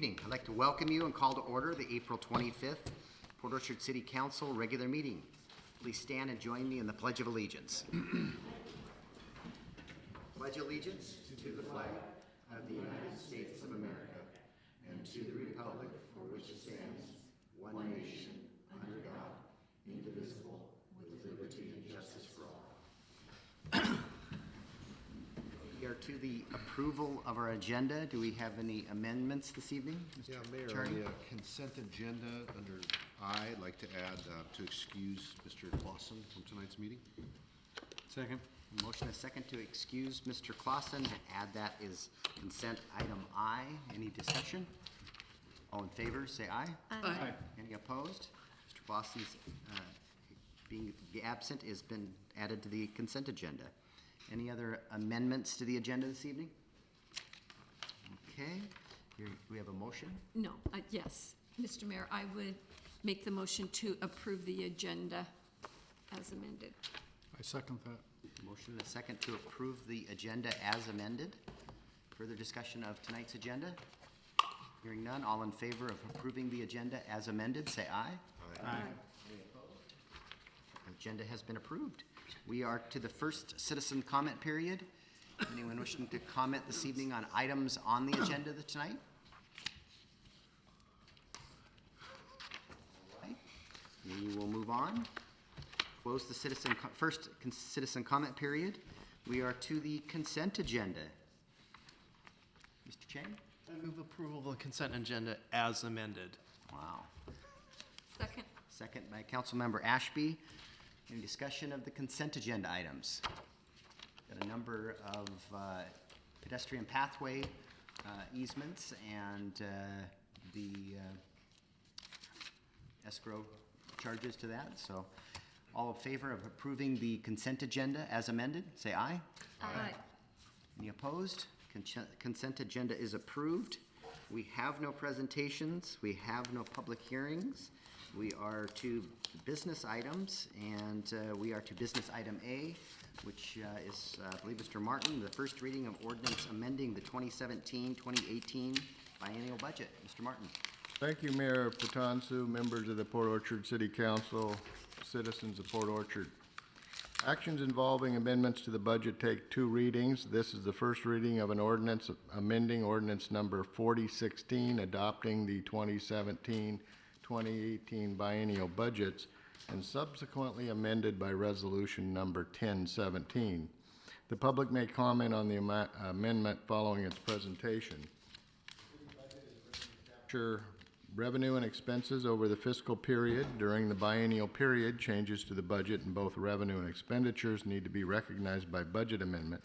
evening. I'd like to welcome you and call to order the April 25th Port Orchard City Council regular meeting. Please stand and join me in the Pledge of Allegiance. Pledge allegiance to the flag of the United States of America and to the republic for which it stands, one nation, under God, indivisible, with liberty and justice for all. We are to the approval of our agenda. Do we have any amendments this evening, Mr. Yeah, Mayor, Charney? on the consent agenda under I, I'd like to add to excuse Mr. Clausen from tonight's meeting. Second. Motion and a second to excuse Mr. Clausen. To add that is consent item I. Any discussion? All in favor, say aye. Aye. Any opposed? Mr. Clausen's being absent has been added to the consent agenda. Any other amendments to the agenda this evening? Okay, here we have a motion. No, yes. Mr. Mayor, I would make the motion to approve the agenda as amended. I second that. Motion and a second to approve the agenda as amended. Further discussion of tonight's agenda? Hearing none, all in favor of approving the agenda as amended, say aye. Aye. Agenda has been approved. We are to the first citizen comment period. Anyone wishing to comment this evening on items on the agenda tonight? All right. We will move on. Close the first citizen comment period. We are to the consent agenda. Mr. Chang? I move approval of the consent agenda as amended. Wow. Second. Second by Councilmember Ashby. Any discussion of the consent agenda items? Got a number of pedestrian pathway easements and the escrow charges to that. So all in favor of approving the consent agenda as amended, say aye. Aye. Any opposed? Consent agenda is approved. We have no presentations. We have no public hearings. We are to business items, and we are to business item A, which is, I believe, Mr. Martin, the first reading of ordinance amending the 2017-2018 biennial budget. Mr. Martin. Thank you, Mayor Patonsu, members of the Port Orchard City Council, citizens of Port Orchard. Actions involving amendments to the budget take two readings. This is the first reading of an ordinance amending ordinance number 4016, adopting the 2017-2018 biennial budgets, and subsequently amended by resolution number 1017. The public may comment on the amendment following its presentation. Capture revenue and expenses over the fiscal period. During the biennial period, changes to the budget in both revenue and expenditures need to be recognized by budget amendment.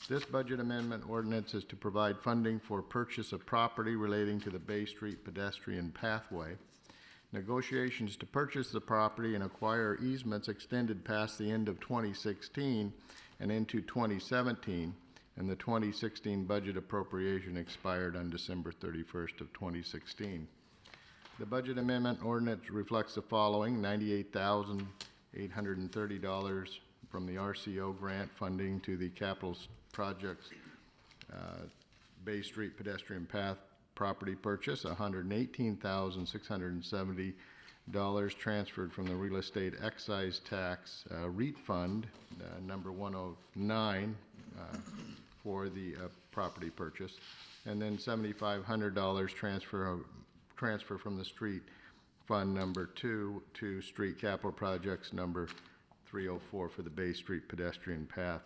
This budget amendment ordinance is to provide funding for purchase of property relating to the Bay Street pedestrian pathway. Negotiations to purchase the property and acquire easements extended past the end of 2016 and into 2017, and the 2016 budget appropriation expired on December 31st of 2016. The budget amendment ordinance reflects the following: $98,830 from the RCO grant funding to the capital projects Bay Street pedestrian path property purchase, $118,670 transferred from the real estate excise tax REIT fund number 109 for the property purchase, and then $7,500 transfer from the street fund number 2 to street capital projects number 304 for the Bay Street pedestrian path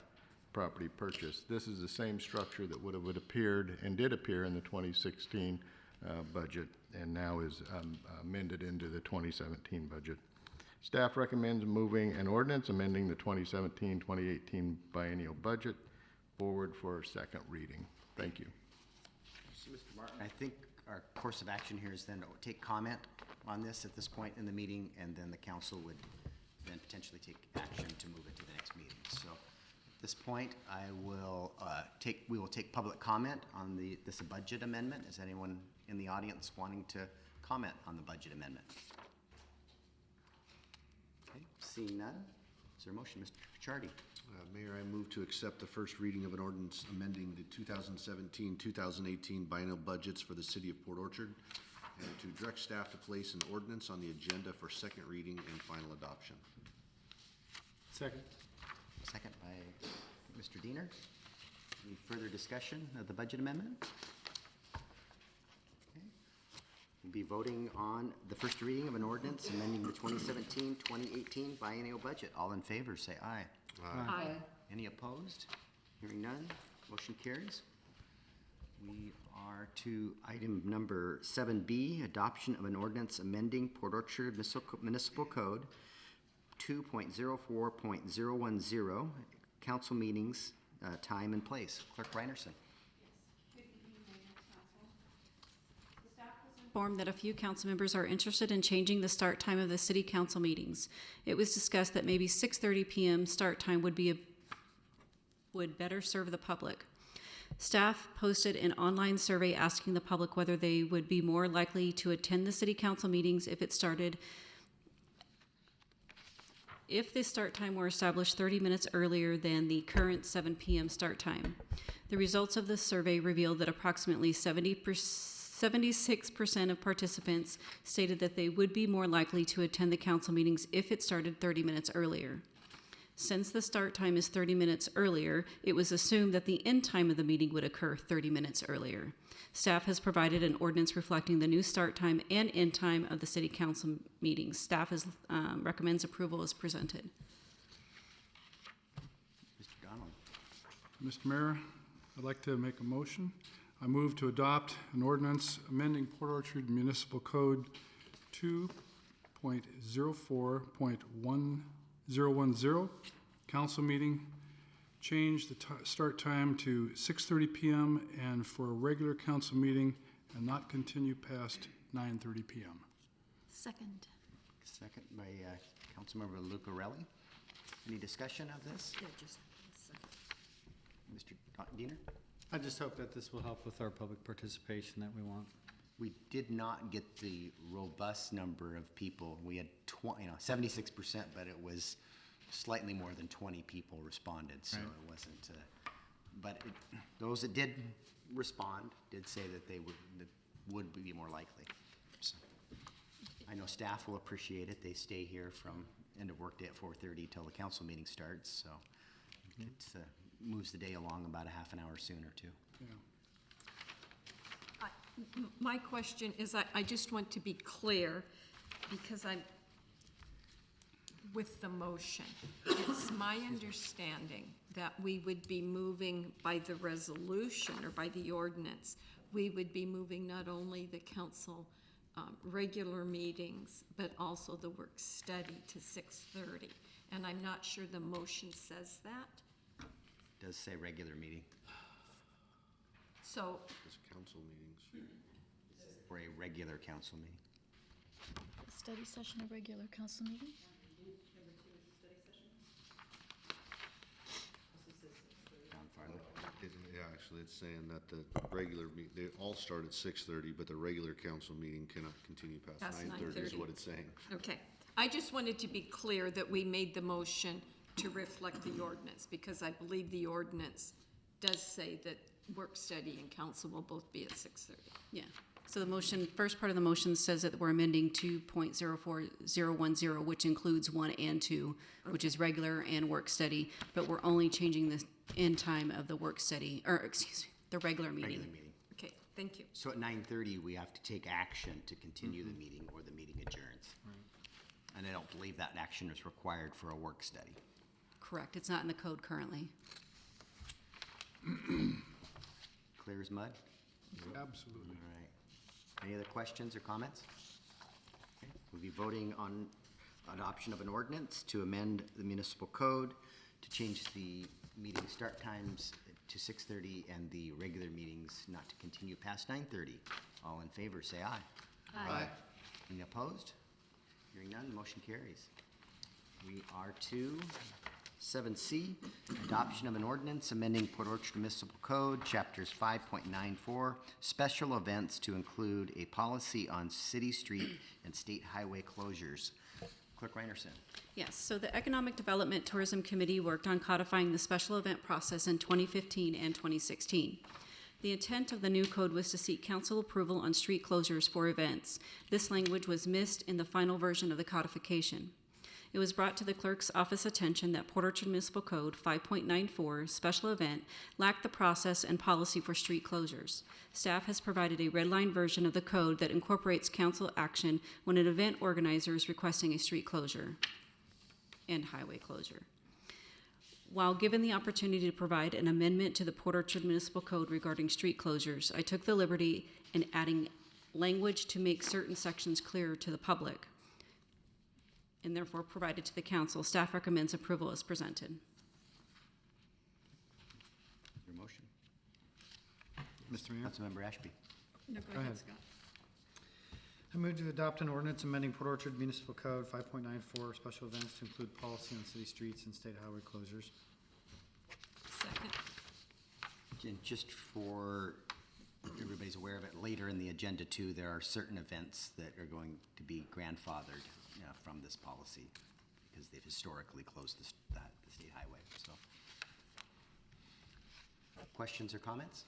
property purchase. This is the same structure that would have appeared and did appear in the 2016 budget, and now is amended into the 2017 budget. Staff recommends moving an ordinance amending the 2017-2018 biennial budget forward for second reading. Thank you. Mr. Martin, I think our course of action here is then to take comment on this at this point in the meeting, and then the council would then potentially take action to move it to the next meeting. So at this point, we will take public comment on this budget amendment. Is anyone in the audience wanting to comment on the budget amendment? Okay, seeing none, Is there a motion, Mr. Chardy? Mayor, I move to accept the first reading of an ordinance amending the 2017-2018 biennial budgets for the city of Port Orchard, and to direct staff to place an ordinance on the agenda for second reading and final adoption. Second. Second by Mr. Diener. Any further discussion of the budget amendment? Okay. We'll be voting on the first reading of an ordinance amending the 2017-2018 biennial budget. All in favor, say aye. Aye. Any opposed? Hearing none, motion carries. We are to item number 7B, adoption of an ordinance amending Port Orchard Municipal Code 2.04.010, council meetings, time and place. Clerk Reinerson. Informed that a few council members are interested in changing the start time of the city council meetings. It was discussed that maybe 6:30 p.m. start time would better serve the public. Staff posted an online survey asking the public whether they would be more likely to attend the city council meetings if the start time were established 30 minutes earlier than the current 7 p.m. start time. The results of the survey revealed that approximately 76% of participants stated that they would be more likely to attend the council meetings if it started 30 minutes earlier. Since the start time is 30 minutes earlier, it was assumed that the end time of the meeting would occur 30 minutes earlier. Staff has provided an ordinance reflecting the new start time and end time of the city council meetings. Staff recommends approval as presented. Mr. Donald. Mr. Mayor, I'd like to make a motion. I move to adopt an ordinance amending Port Orchard Municipal Code 2.04.1010, council meeting, change the start time to 6:30 p.m. and for a regular council meeting and not continue past 9:30 p.m. Second. Second by Councilmember Lucarelli. Any discussion of this? Yeah, just a second. Mr. Diener? I just hope that this will help with our public participation that we want. We did not get the robust number of people. We had 76%, but it was slightly more than 20 people responded, so Right. it wasn't. Those that did respond did say that they would be more likely. So, I know staff will appreciate it. They stay here from end of workday at 4:30 till the council meeting starts, so it moves the day along about a half an hour sooner too. Yeah. My question is, I just want to be clear, because I'm, with the motion, it's my understanding that we would be moving by the resolution or by the ordinance, we would be moving not only the council regular meetings, but also the work study to 6:30. And I'm not sure the motion says that. It does say regular meeting, So, It's council meetings. for a regular council meeting. A study session, a regular council meeting? Down farther. Yeah, actually, it's saying that the regular, they all start at 6:30, but the regular council meeting cannot continue past Past 9:30 is 9:30. what it's saying. okay. I just wanted to be clear that we made the motion to reflect the ordinance, because I believe the ordinance does say that work study and council will both be at 6:30. Yeah. So the motion, first part of the motion says that we're amending 2.04010, which includes 1 and 2, which is regular and work study, but we're only changing the end time of the work study, or excuse me, the regular meeting. Regular meeting. Okay, thank you. So at 9:30, we have to take action to continue the meeting, or the meeting adjourns. And I don't believe that action is required for a work study. Correct. It's not in the code currently. Clear as mud? Absolutely. All right. Any other questions or comments? Okay. We'll be voting on adoption of an ordinance to amend the municipal code to change the meeting start times to 6:30 and the regular meetings not to continue past 9:30. All in favor, say aye. Aye. Any opposed? Hearing none, the motion carries. We are to 7C, adoption of an ordinance amending Port Orchard Municipal Code, Chapters 5.94, special events to include a policy on city street and state highway closures. Clerk Reinerson. Yes, so the Economic Development Tourism Committee worked on codifying the special event process in 2015 and 2016. The intent of the new code was to seek council approval on street closures for events. This language was missed in the final version of the codification. It was brought to the clerk's office attention that Port Orchard Municipal Code 5.94 special event lacked the process and policy for street closures. Staff has provided a red-line version of the code that incorporates council action when an event organizer is requesting a street closure and highway closure. While given the opportunity to provide an amendment to the Port Orchard Municipal Code regarding street closures, I took the liberty in adding language to make certain sections clearer to the public, and therefore provided to the council. Staff recommends approval as presented. Your motion. Mr. Mayor? Councilmember Ashby. No, go ahead. ahead, Scott. I move to adopt an ordinance amending Port Orchard Municipal Code 5.94 special events to include policy on city streets and state highway closures. Second. And just for everybody's aware of it, later in the agenda too, there are certain events that are going to be grandfathered from this policy because they've historically closed the state highway, so. Questions or comments?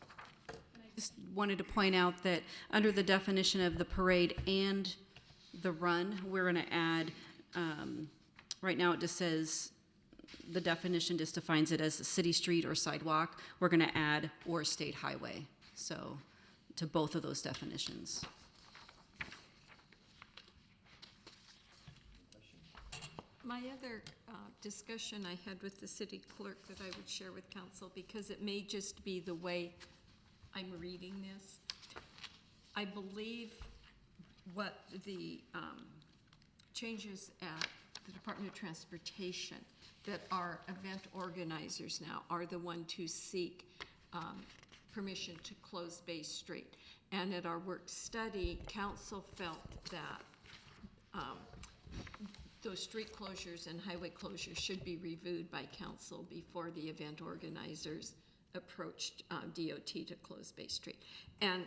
Just wanted to point out that under the definition of the parade and the run, we're going to add, right now it just says, the definition just defines it as a city street or sidewalk. We're going to add or state highway, so to both of those definitions. My other discussion I had with the city clerk that I would share with council, because it may just be the way I'm reading this. I believe what the changes at the Department of Transportation, that our event organizers now are the one to seek permission to close Bay Street. And at our work study, council felt that those street closures and highway closures should be reviewed by council before the event organizers approached DOT to close Bay Street. And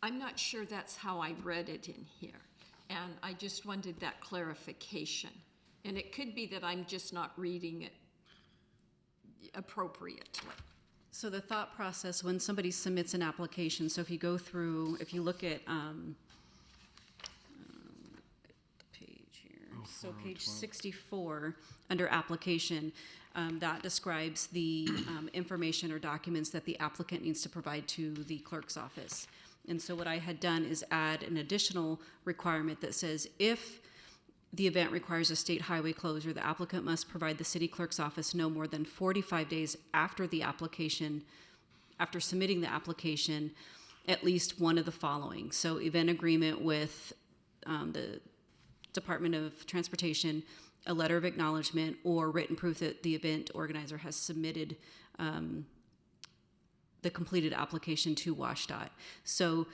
I'm not sure that's how I read it in here. And I just wanted that clarification. And it could be that I'm just not reading it appropriately. So the thought process when somebody submits an application, so if you go through, if you look at so page 64, under application, that describes the information or documents that the applicant needs to provide to the clerk's office. And so what I had done is add an additional requirement that says if the event requires a state highway closure, the applicant must provide the city clerk's office no more than 45 days after the application, after submitting the application, at least one of the following. So event agreement with the Department of Transportation, a letter of acknowledgement, or written proof that the event organizer has submitted the completed application to WashDOT. So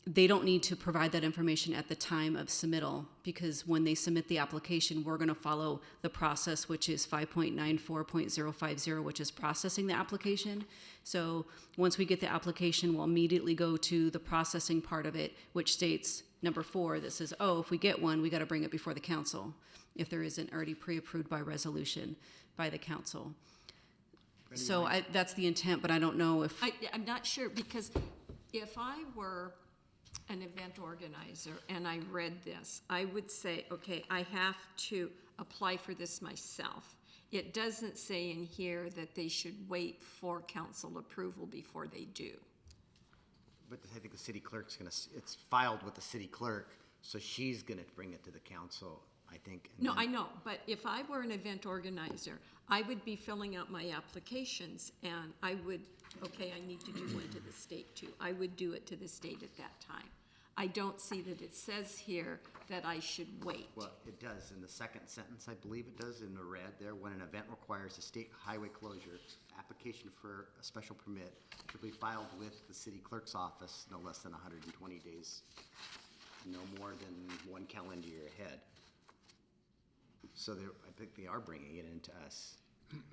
they don't need to provide that information at the time of submittal, because when they submit the application, we're going to follow the process, which is 5.94.050, which is processing the application. So once we get the application, we'll immediately go to the processing part of it, which states number 4 that says, oh, if we get one, we got to bring it before the council if there isn't already pre-approved by resolution by the council. So that's the intent, but I don't know if... I'm not sure, because if I were an event organizer and I read this, I would say, okay, I have to apply for this myself. It doesn't say in here that they should wait for council approval before they do. But I think the city clerk's it's filed with the city clerk, so she's gonna bring it to the council, I think. and No, then- I know, but if I were an event organizer, I would be filling out my applications and I would, okay, I need to do one to the state too. I would do it to the state at that time. I don't see that it says here that I should wait. Well, it does, in the second sentence, I believe it does, in the red there, when an event requires a state highway closure, application for a special permit should be filed with the city clerk's office no less than 120 days, no more than 1 calendar year ahead. So I think they are bringing it into us.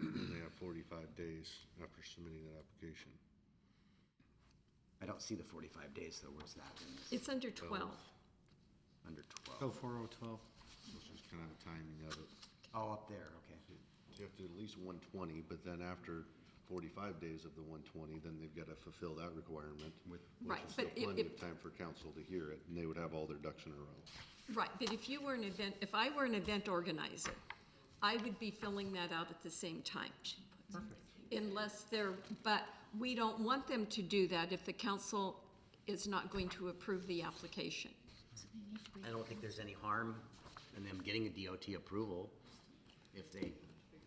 And they have 45 days after submitting that application. I don't see the 45 days though, where's that in this? It's under 12. Under 12. Oh, 4012. Let's just kind of timing of it. Oh, up there, okay. You have to do at least 120, but then after 45 days of the 120, then they've got to fulfill that requirement. Which Right, is still but plenty of time for council to hear it, and they would have all their ducks in a row. Right, but if you were an event, if I were an event organizer, I would be filling that out at the same time. Unless they're, but we don't want them to do that if the council is not going to approve the application. I don't think there's any harm in them getting a DOT approval if they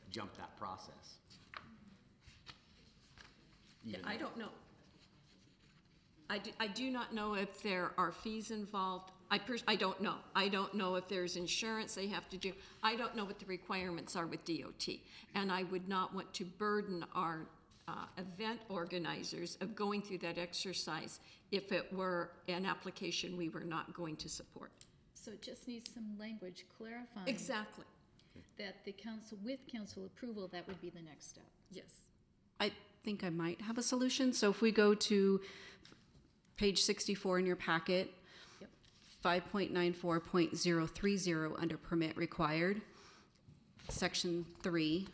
jump that process. Yeah, I don't know. I do not know if there are fees involved. I don't know. I don't know if there's insurance they have to do. I don't know what the requirements are with DOT. And I would not want to burden our event organizers of going through that exercise if it were an application we were not going to support. So it just needs some language clarifying. Exactly, That the council, with council approval, that would be the next step. yes. I think I might have a solution. So if we go to page 64 in your packet, 5.94.030 under permit required, section 3,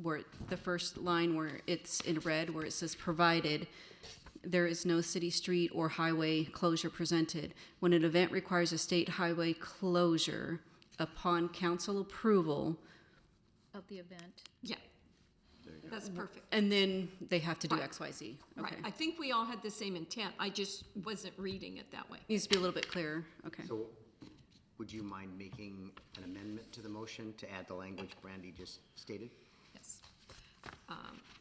where the first line where it's in red, where it says provided, there is no city street or highway closure presented. When an event requires a state highway closure, upon council approval, Of the event. Yeah, that's perfect. and then they have to do Right. X, Y, Z. Okay. Right, I think we all had the same intent. I just wasn't reading it that way. Needs to be a little bit clearer. Okay. So would you mind making an amendment to the motion to add the language Brandy just stated? Yes.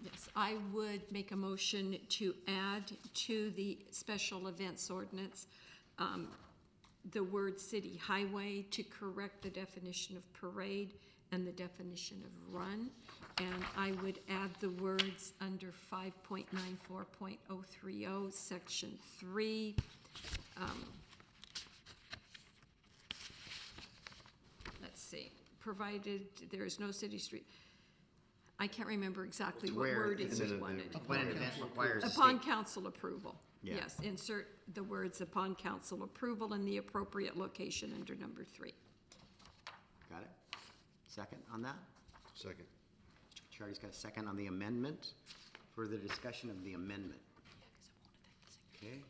Yes, I would make a motion to add to the special events ordinance the word city highway to correct the definition of parade and the definition of run. And I would add the words under 5.94.030, section 3. Let's see, provided there is no city street. I can't remember exactly what Where word it's it in wanted. When an event requires a Upon state, council approval. Yeah. Yes, insert the words upon council approval in the appropriate location under number 3. got it? Second on that? Second. Charlie's got a second on the amendment. Further discussion of the amendment. Okay,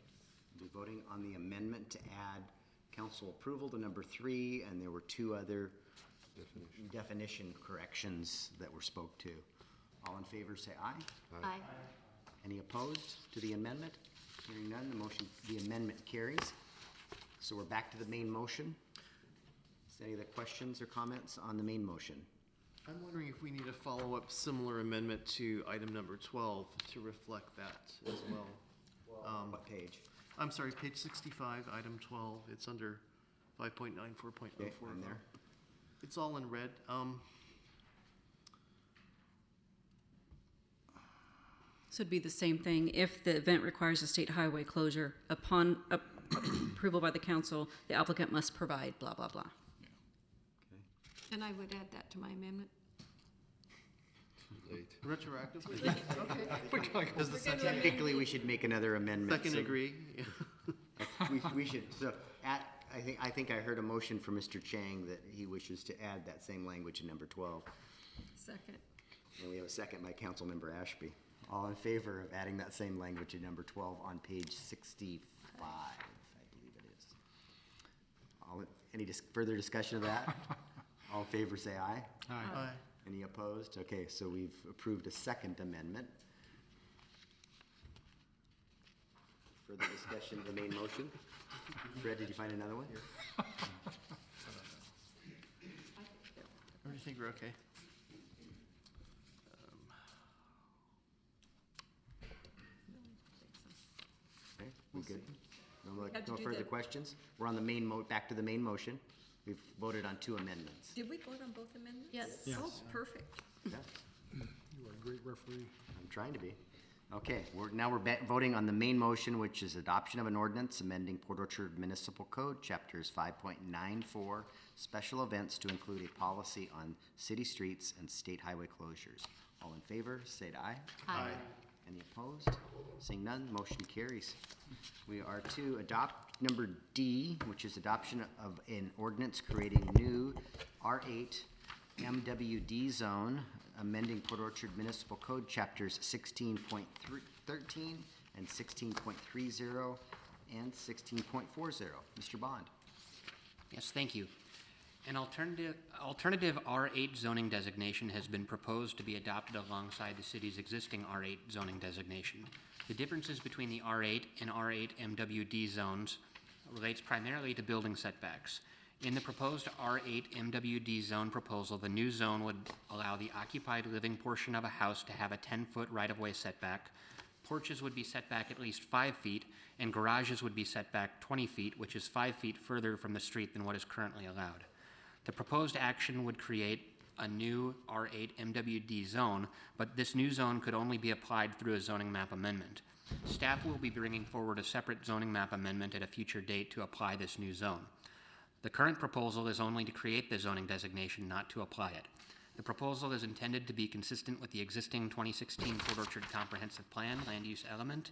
we'll be voting on the amendment to add council approval to number 3, and there were 2 other definition corrections that were spoke to. All in favor, say aye. Aye. Any opposed to the amendment? Hearing none, the amendment carries. So we're back to the main motion. Is there any other questions or comments on the main motion? I'm wondering if we need a follow-up similar amendment to item number 12 to reflect that as well. What page? I'm sorry, page 65, item 12, it's under 5.94.04. Okay, I'm there. It's all in red. So it'd be the same thing. If the event requires a state highway closure, upon approval by the council, the applicant must provide blah, blah, blah. And I would add that to my amendment. Late. Retroactively? Does the second, Typically, we should make another amendment. second so agree? We should, so, I think I heard a motion from Mr. Chang that he wishes to add that same language in number 12. Second. And we have a second by Councilmember Ashby. All in favor of adding that same language in number 12 on page 65, I believe it is. Any further discussion of that? All in favor, say aye. Aye. Any opposed? Okay, so we've approved a second amendment. Further discussion of the main motion? Fred, did you find another one? Or do you think we're okay? Okay, we good? had to No do further the- questions? We're on the main back to the main motion. We've voted on 2 amendments. Did we vote on both amendments? Yes. Oh, perfect. Yeah, You are a great referee. I'm trying to be. Okay, now we're voting on the main motion, which is adoption of an ordinance amending Port Orchard Municipal Code, chapters 5.94, special events to include a policy on city streets and state highway closures. All in favor, say aye. Aye. Any opposed? Seeing none, motion carries. We are to adopt number D, which is adoption of an ordinance creating new R8 MWD zone, amending Port Orchard Municipal Code Chapters 16.13 and 16.30 and 16.40. Mr. Bond. Yes, thank you. An alternative R8 zoning designation has been proposed to be adopted alongside the city's existing R8 zoning designation. The differences between the R8 and R8 MWD zones relates primarily to building setbacks. In the proposed R8 MWD zone proposal, the new zone would allow the occupied living portion of a house to have a 10-foot right-of-way setback. Porches would be set back at least 5 feet, and garages would be set back 20 feet, which is 5 feet further from the street than what is currently allowed. The proposed action would create a new R8 MWD zone, but this new zone could only be applied through a zoning map amendment. Staff will be bringing forward a separate zoning map amendment at a future date to apply this new zone. The current proposal is only to create the zoning designation, not to apply it. The proposal is intended to be consistent with the existing 2016 Port Orchard Comprehensive Plan land use element.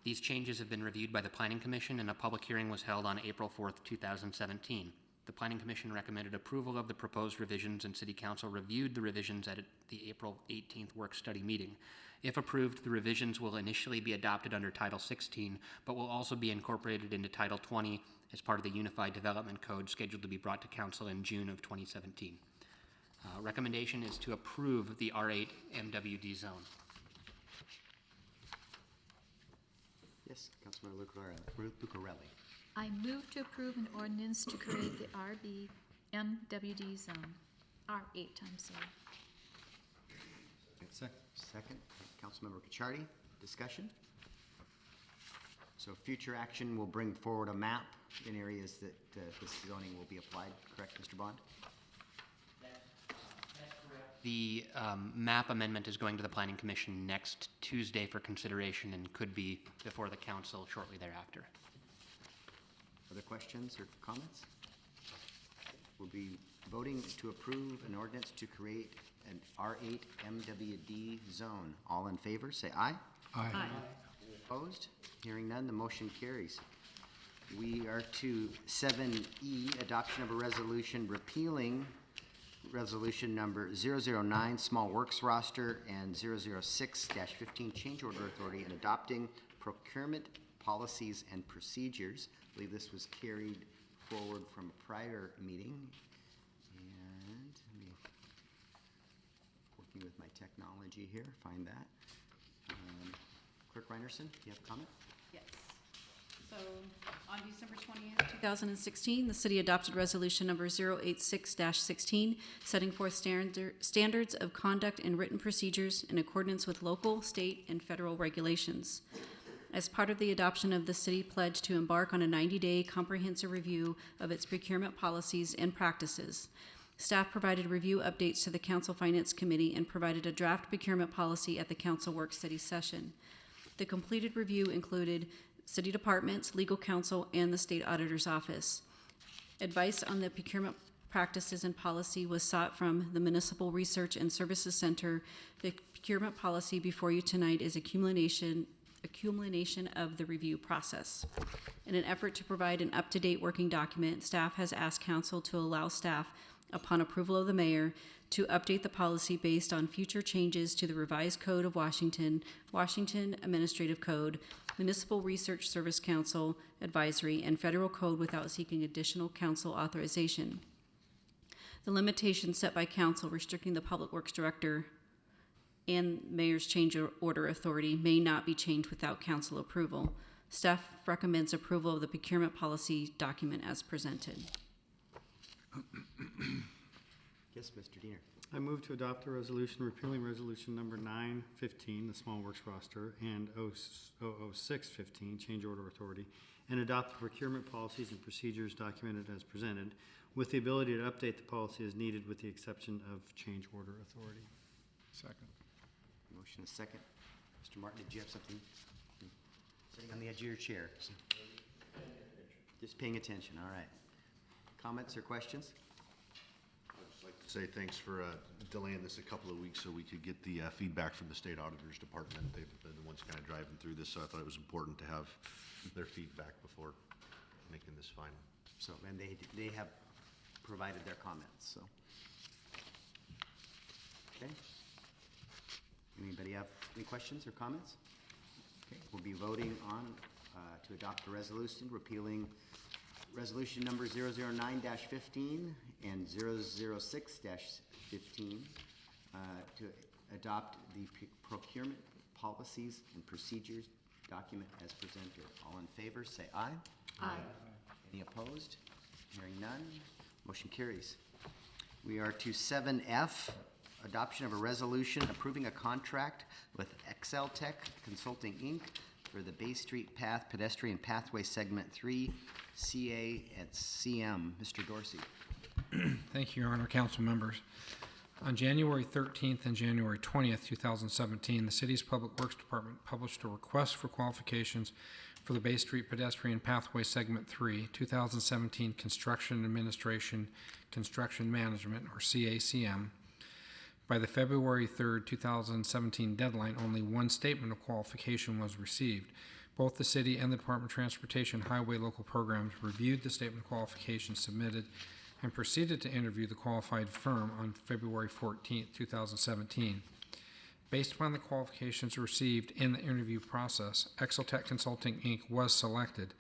These changes have been reviewed by the Planning Commission, and a public hearing was held on April 4th, 2017. The Planning Commission recommended approval of the proposed revisions, and City Council reviewed the revisions at the April 18th work-study meeting. If approved, the revisions will initially be adopted under Title 16, but will also be incorporated into Title 20 as part of the Unified Development Code scheduled to be brought to Council in June of 2017. Recommendation is to approve the R8 MWD zone. Yes, Councilmember Lucarelli. I move to approve an ordinance to create the RB MWD zone. R8, I'm sorry. Second, Councilmember Cacciardi. Discussion? So future action will bring forward a map in areas that this zoning will be applied, correct, Mr. Bond? The map amendment is going to the Planning Commission next Tuesday for consideration and could be before the council shortly thereafter. Other questions or comments? We'll be voting to approve an ordinance to create an R8 MWD zone. All in favor, say aye. Aye. Opposed? Hearing none, the motion carries. We are to 7E, adoption of a resolution repealing resolution number 009, small works roster, and 006-15, change order authority, and adopting procurement policies and procedures. I believe this was carried forward from a prior meeting. And let me, working with my technology here, find that. Clerk Reinerson, do you have a comment? Yes. So, on December 20th, 2016, the city adopted resolution number 086-16, setting forth standards of conduct and written procedures in accordance with local, state, and federal regulations. As part of the adoption of the city pledge to embark on a 90-day comprehensive review of its procurement policies and practices, staff provided review updates to the Council Finance Committee and provided a draft procurement policy at the Council Work Study session. The completed review included city departments, legal counsel, and the state auditor's office. Advice on the procurement practices and policy was sought from the Municipal Research and Services Center. The procurement policy before you tonight is accumulation of the review process. In an effort to provide an up-to-date working document, staff has asked council to allow staff, upon approval of the mayor, to update the policy based on future changes to the Revised Code of Washington, Washington Administrative Code, Municipal Research Service Council Advisory, and federal code without seeking additional council authorization. The limitations set by council restricting the Public Works Director and mayor's change order authority may not be changed without council approval. Staff recommends approval of the procurement policy document as presented. Yes, Mr. Diener. I move to adopt a resolution repealing resolution number 915, the small works roster, and 00615, change order authority, and adopt the procurement policies and procedures documented as presented, with the ability to update the policy as needed with the exception of change order authority. Second. Motion is second. Mr. Martin, did you have something? Sitting on the edge of your chair. Just paying attention, all right. Comments or questions? I'd just like to say thanks for delaying this a couple of weeks so we could get the feedback from the state auditor's department. They've been the ones kind of driving through this, so I thought it was important to have their feedback before making this final. So, and they have provided their comments, so. Okay. Anybody have any questions or comments? Okay, we'll be voting on to adopt a resolution repealing resolution number 009-15 and 006-15 to adopt the procurement policies and procedures document as presented. All in favor, say aye. Aye. Any opposed? Hearing none, motion carries. We are to 7F, adoption of a resolution approving a contract with Excel Tech Consulting, Inc. for the Bay Street Path Pedestrian Pathway Segment 3, CA at CM. Mr. Dorsey. Thank you, Your Honor, council members. On January 13th and January 20th, 2017, the city's Public Works Department published a request for qualifications for the Bay Street Pedestrian Pathway Segment 3, 2017 Construction Administration Construction Management, or CACM. By the February 3rd, 2017 deadline, only one statement of qualification was received. Both the city and the Department of Transportation Highway Local Programs reviewed the statement of qualification submitted and proceeded to interview the qualified firm on February 14th, 2017. Based upon the qualifications received in the interview process, Exeltech Consulting, Inc. was selected.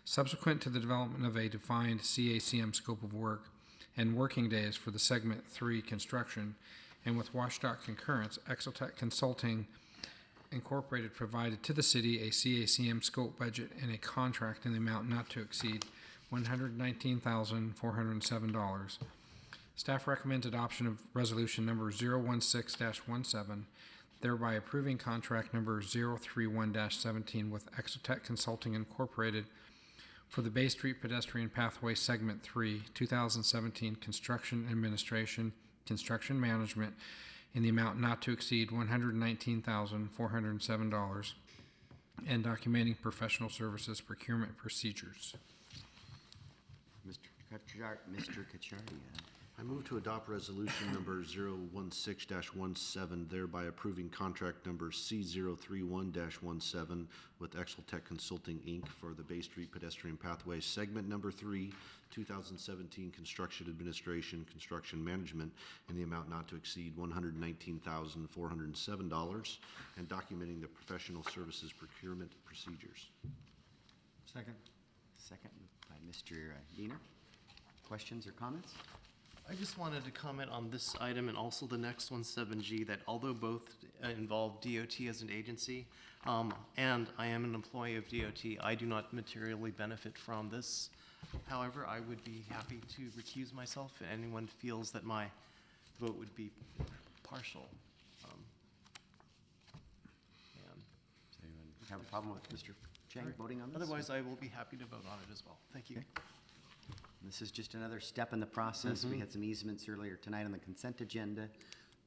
Subsequent to the development of a defined CACM scope of work and working days for the Segment 3 construction, and with WashDOT concurrence, Exeltech Consulting Incorporated provided to the city a CACM scope budget and a contract in the amount not to exceed $119,407. Staff recommends adoption of resolution number 016-17, thereby approving contract number 031-17 with Exeltech Consulting Incorporated for the Bay Street Pedestrian Pathway Segment 3, 2017 Construction Administration, Construction Management in the amount not to exceed $119,407 and documenting professional services procurement procedures. Mr. Kachardia. I move to adopt resolution number 016-17, thereby approving contract number C031-17 with Exeltech Consulting, Inc. for the Bay Street Pedestrian Pathway Segment number 3, 2017 Construction Administration, Construction Management in the amount not to exceed $119,407 and documenting the professional services procurement procedures. Second. Second by Mr. Diener. Questions or comments? I just wanted to comment on this item and also the next one, 7G, that although both involve DOT as an agency, and I am an employee of DOT, I do not materially benefit from this. However, I would be happy to recuse myself if anyone feels that my vote would be partial. Does anyone have a problem with Mr. Chang voting on this? Otherwise, I will be happy to vote on it as well. Thank you. Okay. This is just another step in the process. We had some easements earlier tonight on the consent agenda.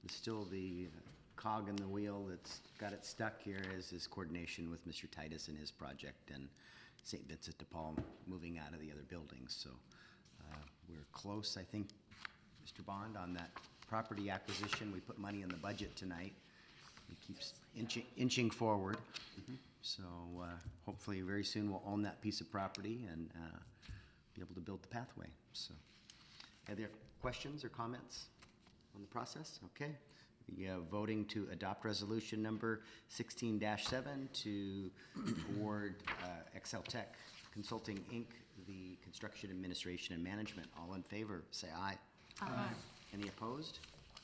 There's still the cog in the wheel that's got it stuck here is his coordination with Mr. Titus and his project and St. Vincent de Paul moving out of the other buildings. So we're close, I think, Mr. Bond, on that property acquisition. We put money in the budget tonight. It keeps inching forward. So hopefully very soon we'll own that piece of property and be able to build the pathway. So, are there questions or comments on the process? Okay. We voting to adopt resolution number 16-7 to award Exeltech Consulting, Inc. the construction administration and management. All in favor, say aye. Aye. Any opposed?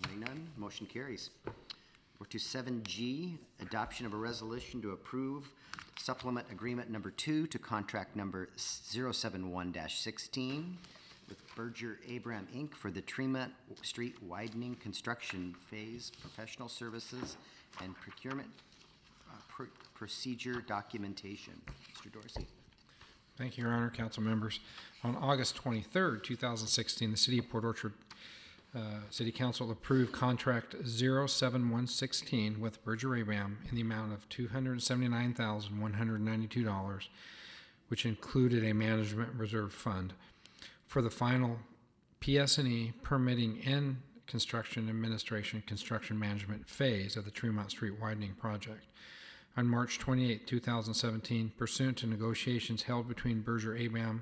Hearing none, motion carries. We're to 7G, adoption of a resolution to approve supplement agreement number 2 to contract number 071-16 with Berger Abraham, Inc. for the Tremont Street widening construction phase, professional services, and procurement procedure documentation. Mr. Dorsey. Thank you, Your Honor, council members. On August 23rd, 2016, the City of Port Orchard City Council approved contract 07116 with Berger Abraham in the amount of $279,192, which included a management reserve fund for the final PS&E permitting and construction administration, construction management phase of the Tremont Street widening project. On March 28, 2017, pursuant to negotiations held between Berger ABAM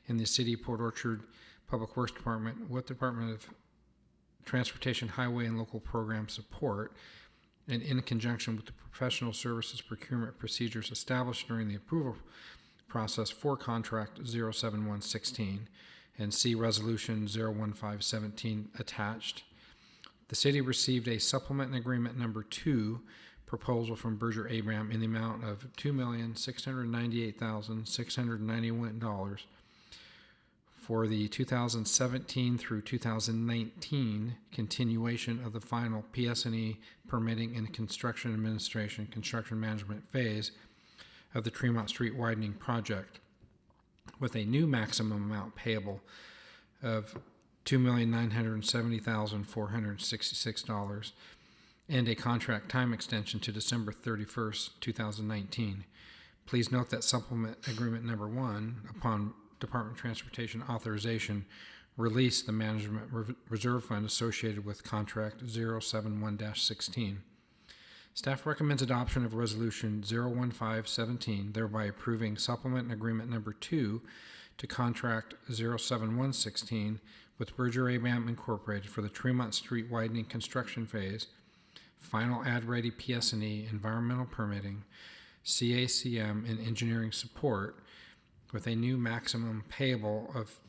and the City of Port Orchard Public Works Department with Department of Transportation, Highway, and Local Program Support, and in conjunction with the professional services procurement procedures established during the approval process for Contract 07116 and see Resolution 01517 attached. The city received a supplement agreement number 2 proposal from Berger Abram in the amount of $2,698,691 for the 2017 through 2019 continuation of the final PS&E permitting and construction administration, construction management phase of the Tremont Street widening project, with a new maximum amount payable of $2,970,466 and a contract time extension to December 31st, 2019. Please note that supplement agreement number 1, upon Department of Transportation authorization, release the management reserve fund associated with contract 071-16. Staff recommends adoption of Resolution 01517, thereby approving supplement agreement number 2 to contract 07116 with Berger ABAM Incorporated for the Tremont Street widening construction phase, final ad-ready PS&E, environmental permitting, CACM, and engineering support, with a new maximum payable of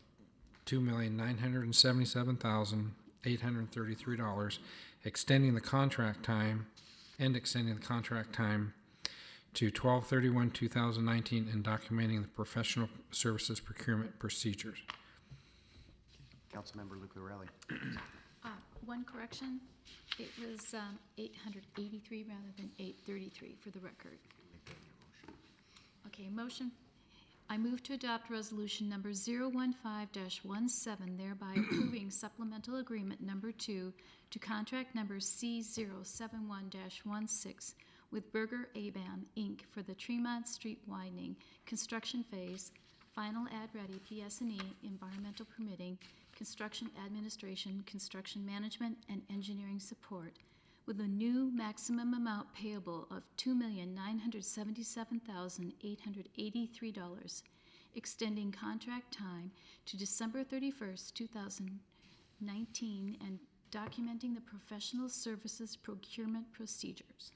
$2,977,833, extending the contract time to 12/31/2019 and documenting the professional services procurement procedures. Councilmember Lucarelli. One correction, it was 883 rather than 833 for the record. Okay, motion. I move to adopt resolution number 015-17, thereby approving supplemental agreement number 2 to contract number C071-16 with Berger ABAM Inc. for the Tremont Street widening construction phase, final ad-ready PS&E, environmental permitting, construction administration, construction management, and engineering support, with a new maximum amount payable of $2,977,883, extending contract time to December 31st, 2019, and documenting the professional services procurement procedures.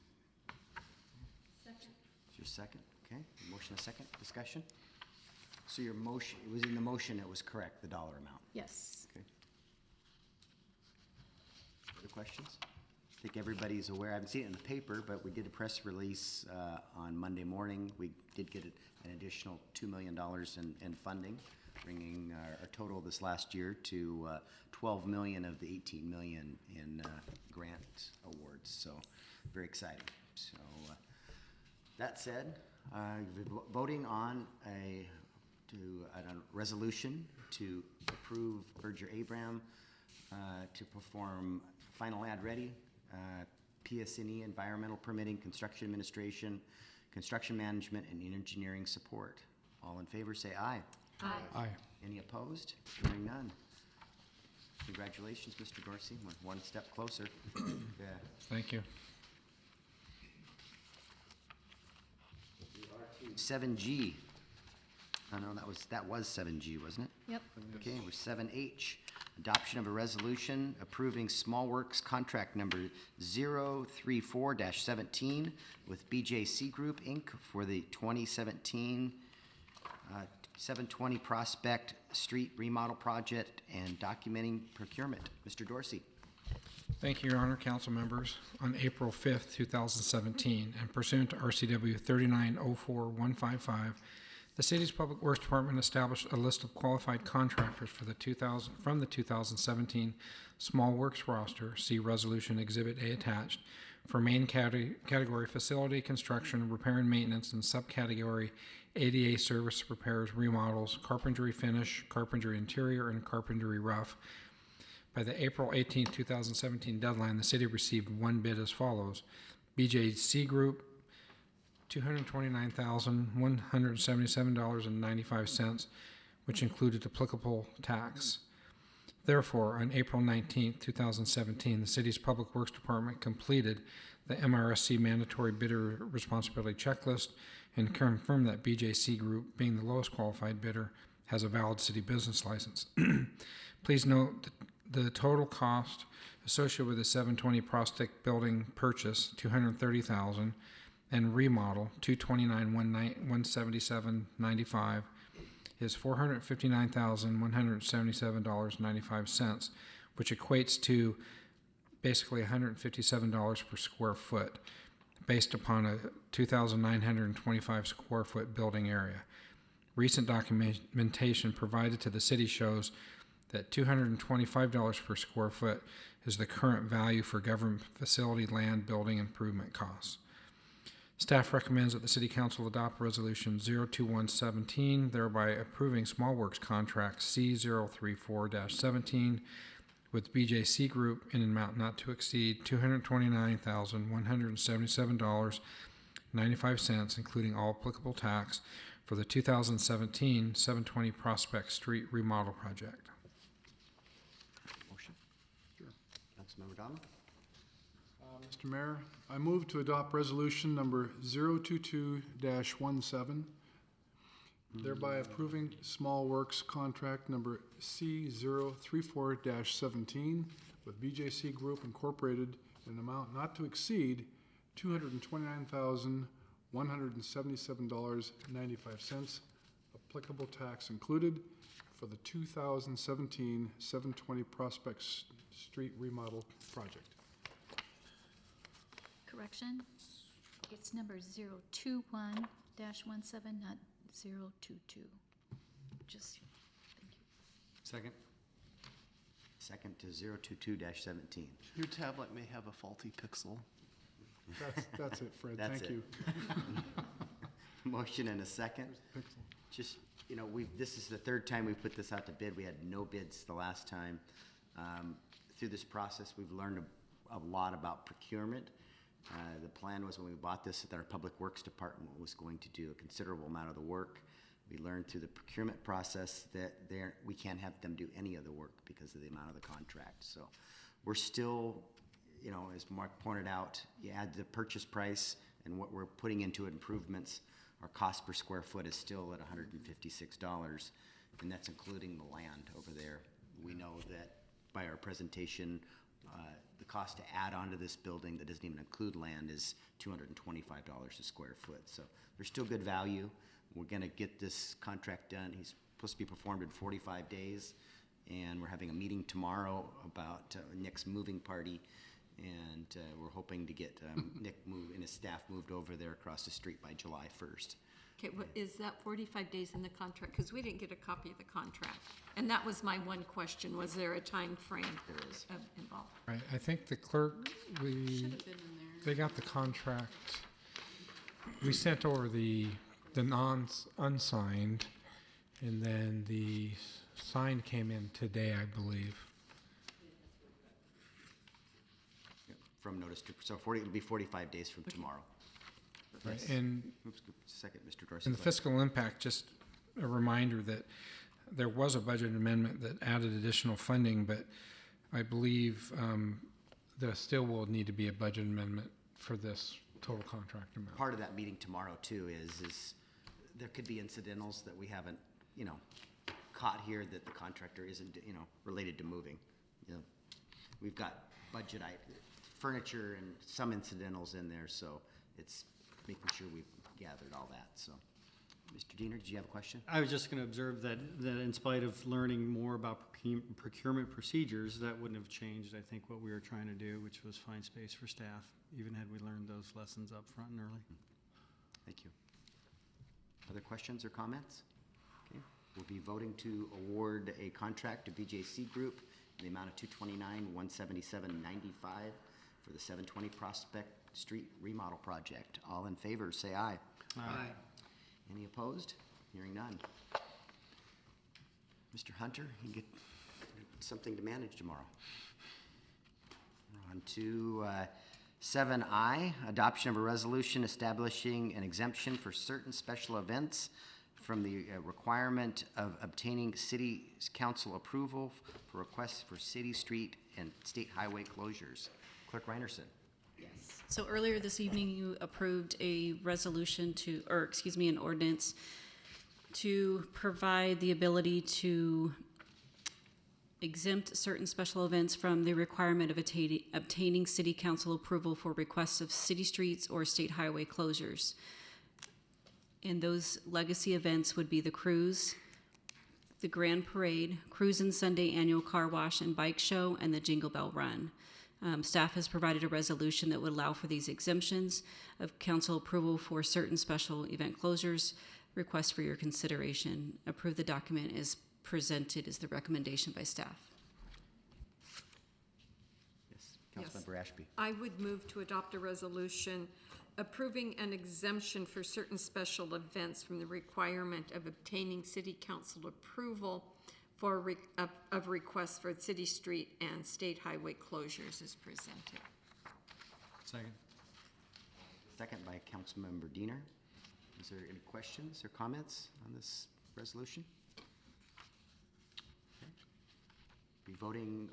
Is your second? Okay, motion a second, discussion? So your motion, it was in the motion, it was correct, the dollar amount. Yes. Okay. Other questions? I think everybody's aware, I haven't seen it in the paper, but we did a press release on Monday morning. We did get an additional $2 million in funding, bringing our total this last year to $12 million of the $18 million in grant awards, so very exciting. So that said, voting on a resolution to approve Berger Abram to perform final ad ready, PS&E, environmental permitting, construction administration, construction management, and engineering support. All in favor, say aye. Aye. Aye. Any opposed? Hearing none. Congratulations, Mr. Dorsey, we're one step closer. Yeah. Thank you. 7G. Oh, no, that was 7G, wasn't it? Yep. Okay, we're 7H. Adoption of a resolution approving Small Works contract number 034-17 with BJC Group, Inc. for the 2017 720 Prospect Street remodel project and documenting procurement. Mr. Dorsey. Thank you, Your Honor, council members. On April 5th, 2017, and pursuant to RCW 3904155, the city's Public Works Department established a list of qualified contractors for the 2017 Small Works roster, see Resolution Exhibit A attached, for main category facility construction, repair and maintenance, and subcategory ADA service repairs, remodels, carpentry finish, carpentry interior, and carpentry rough. By the April 18, 2017 deadline, the city received one bid as follows. BJC Group, $229,177.95, which included applicable tax. Therefore, on April 19, 2017, the city's Public Works Department completed the MRSC mandatory bidder responsibility checklist and confirmed that BJC Group, being the lowest qualified bidder, has a valid city business license. Please note the total cost associated with the 720 Prospect Building purchase, $230,000, and remodel, $229,177.95, is $459,177.95, which equates to basically $157 per square foot, based upon a 2,925 square foot building area. Recent documentation provided to the city shows that $225 per square foot is the current value for government facility land building improvement costs. Staff recommends that the City Council adopt Resolution 02117, thereby approving Small Works Contract C034-17 with BJC Group in an amount not to exceed $229,177.95, including all applicable tax, for the 2017 720 Prospect Street remodel project. Motion? Sure. Councilmember Donald? Mr. Mayor, I move to adopt resolution number 022-17, thereby approving Small Works Contract number C034-17 with BJC Group Incorporated in an amount not to exceed $229,177.95, applicable tax included, for the 2017 720 Prospect Street remodel project. Correction, it's number 021-17, not 022. Just, thank you. Second. Second to 022-17. Your tablet may have a faulty pixel. That's it, Fred. That's Thank it. you. Motion and a second. Pixel. Just, this is the third time we've put this out to bid. We had no bids the last time. Through this process, we've learned a lot about procurement. The plan was when we bought this that our Public Works Department was going to do a considerable amount of the work. We learned through the procurement process that we can't have them do any of the work because of the amount of the contract. So we're still, as Mark pointed out, you add the purchase price and what we're putting into improvements, our cost per square foot is still at $156, and that's including the land over there. We know that by our presentation, the cost to add on to this building that doesn't even include land is $225 a square foot. So there's still good value. We're gonna get this contract done. He's supposed to be performed in 45 days, and we're having a meeting tomorrow about Nick's moving party, and we're hoping to get Nick and his staff moved over there across the street by July 1st. Okay, is that 45 days in the contract? Because we didn't get a copy of the contract. And that was my one question, was there a time frame involved? Right, I think the clerk, Should have been in there. they got the contract. We sent over the unsigned, and then the signed came in today, I believe. From notice to, so it'll be 45 days from tomorrow. Right, and Oops, second, Mr. Dorsey. in the fiscal impact, just a reminder that there was a budget amendment that added additional funding, but I believe there still will need to be a budget amendment for this total contract amount. Part of that meeting tomorrow too is there could be incidentals that we haven't, caught here that the contractor isn't, related to moving. We've got budget furniture and some incidentals in there, so it's making sure we've gathered all that, so. Mr. Diener, did you have a question? I was just going to observe that in spite of learning more about procurement procedures, that wouldn't have changed, I think, what we were trying to do, which was find space for staff, even had we learned those lessons up front and early. Thank you. Other questions or comments? Okay, we'll be voting to award a contract to BJC Group in the amount of $229,177.95 for the 720 Prospect Street remodel project. All in favor, say aye. Aye. Any opposed? Hearing none. Mr. Hunter, you get something to manage tomorrow. We're on to 7I, adoption of a resolution establishing an exemption for certain special events from the requirement of obtaining city council approval for requests for city street and state highway closures. Clerk Reinerson. So earlier this evening, you approved a resolution to, or excuse me, an ordinance to provide the ability to exempt certain special events from the requirement of obtaining city council approval for requests of city streets or state highway closures. And those legacy events would be the cruise, the Grand Parade, Cruise and Sunday Annual Car Wash and Bike Show, and the Jingle Bell Run. Staff has provided a resolution that would allow for these exemptions of council approval for certain special event closures. Request for your consideration. Approve the document as presented is the recommendation by staff. Yes, Councilmember Ashby. I would move to adopt a resolution approving an exemption for certain special events from the requirement of obtaining city council approval for of requests for city street and state highway closures as presented. Second. Second by Councilmember Diener. Is there any questions or comments on this resolution? Okay. Be voting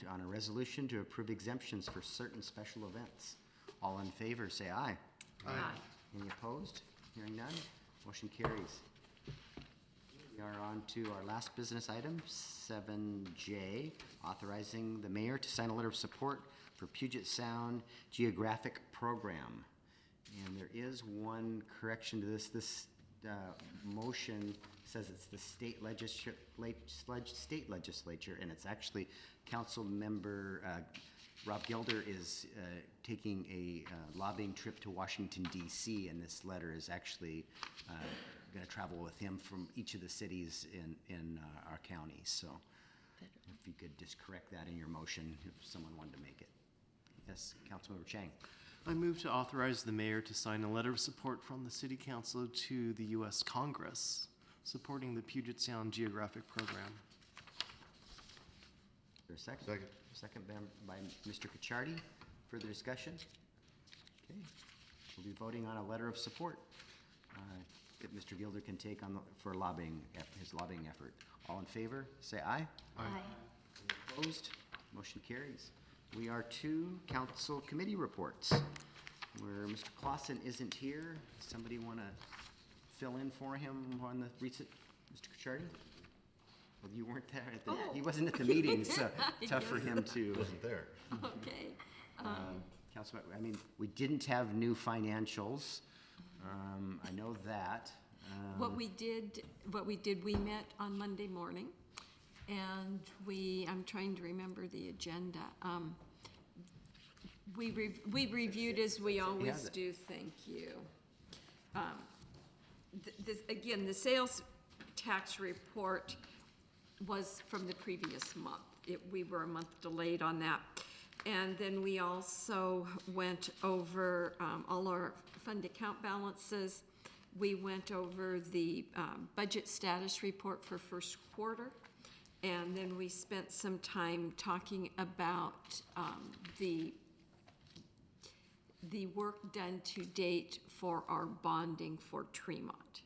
on a resolution to approve exemptions for certain special events. All in favor, say aye. Aye. Any opposed? Hearing none, motion carries. We are on to our last business item, 7J, authorizing the mayor to sign a letter of support for Puget Sound Geographic Program. And there is one correction to this. This motion says it's the state legislature, and it's actually Council Member Rob Gelder is taking a lobbying trip to Washington, D.C., and this letter is actually going to travel with him from each of the cities in our county. So if you could just correct that in your motion, if someone wanted to make it. Yes, Councilmember Chang. I move to authorize the mayor to sign a letter of support from the city council to the U.S. Congress supporting the Puget Sound Geographic Program. Is there a second? Second. Second by Mr. Kachardi. Further discussion? Okay. We'll be voting on a letter of support that Mr. Gilder can take on for lobbying, his lobbying effort. All in favor, say aye. Aye. Opposed? Motion carries. We are to council committee reports, where Mr. Clausen isn't here. Somebody want to fill in for him on the recent, Mr. Kachardi? Well, you weren't there at the, he wasn't at the meeting, so tough for him to. Wasn't there. Okay. Councilman, I mean, we didn't have new financials. I know that. What we did, we met on Monday morning, and I'm trying to remember the agenda. We reviewed as we always do, thank you. Again, the sales tax report was from the previous month. We were a month delayed on that. And then we also went over all our fund account balances. We went over the budget status report for first quarter. And then we spent some time talking about the work done to date for our bonding for Tremont.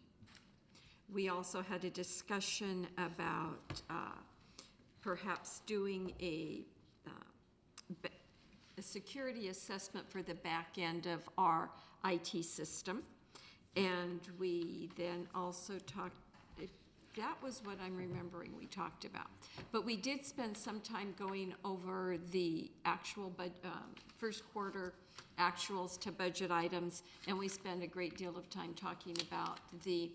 We also had a discussion about perhaps doing a security assessment for the back end of our IT system. And we then also talked, that was what I'm remembering we talked about. But we did spend some time going over the actual first quarter actuals to budget items, and we spent a great deal of time talking about the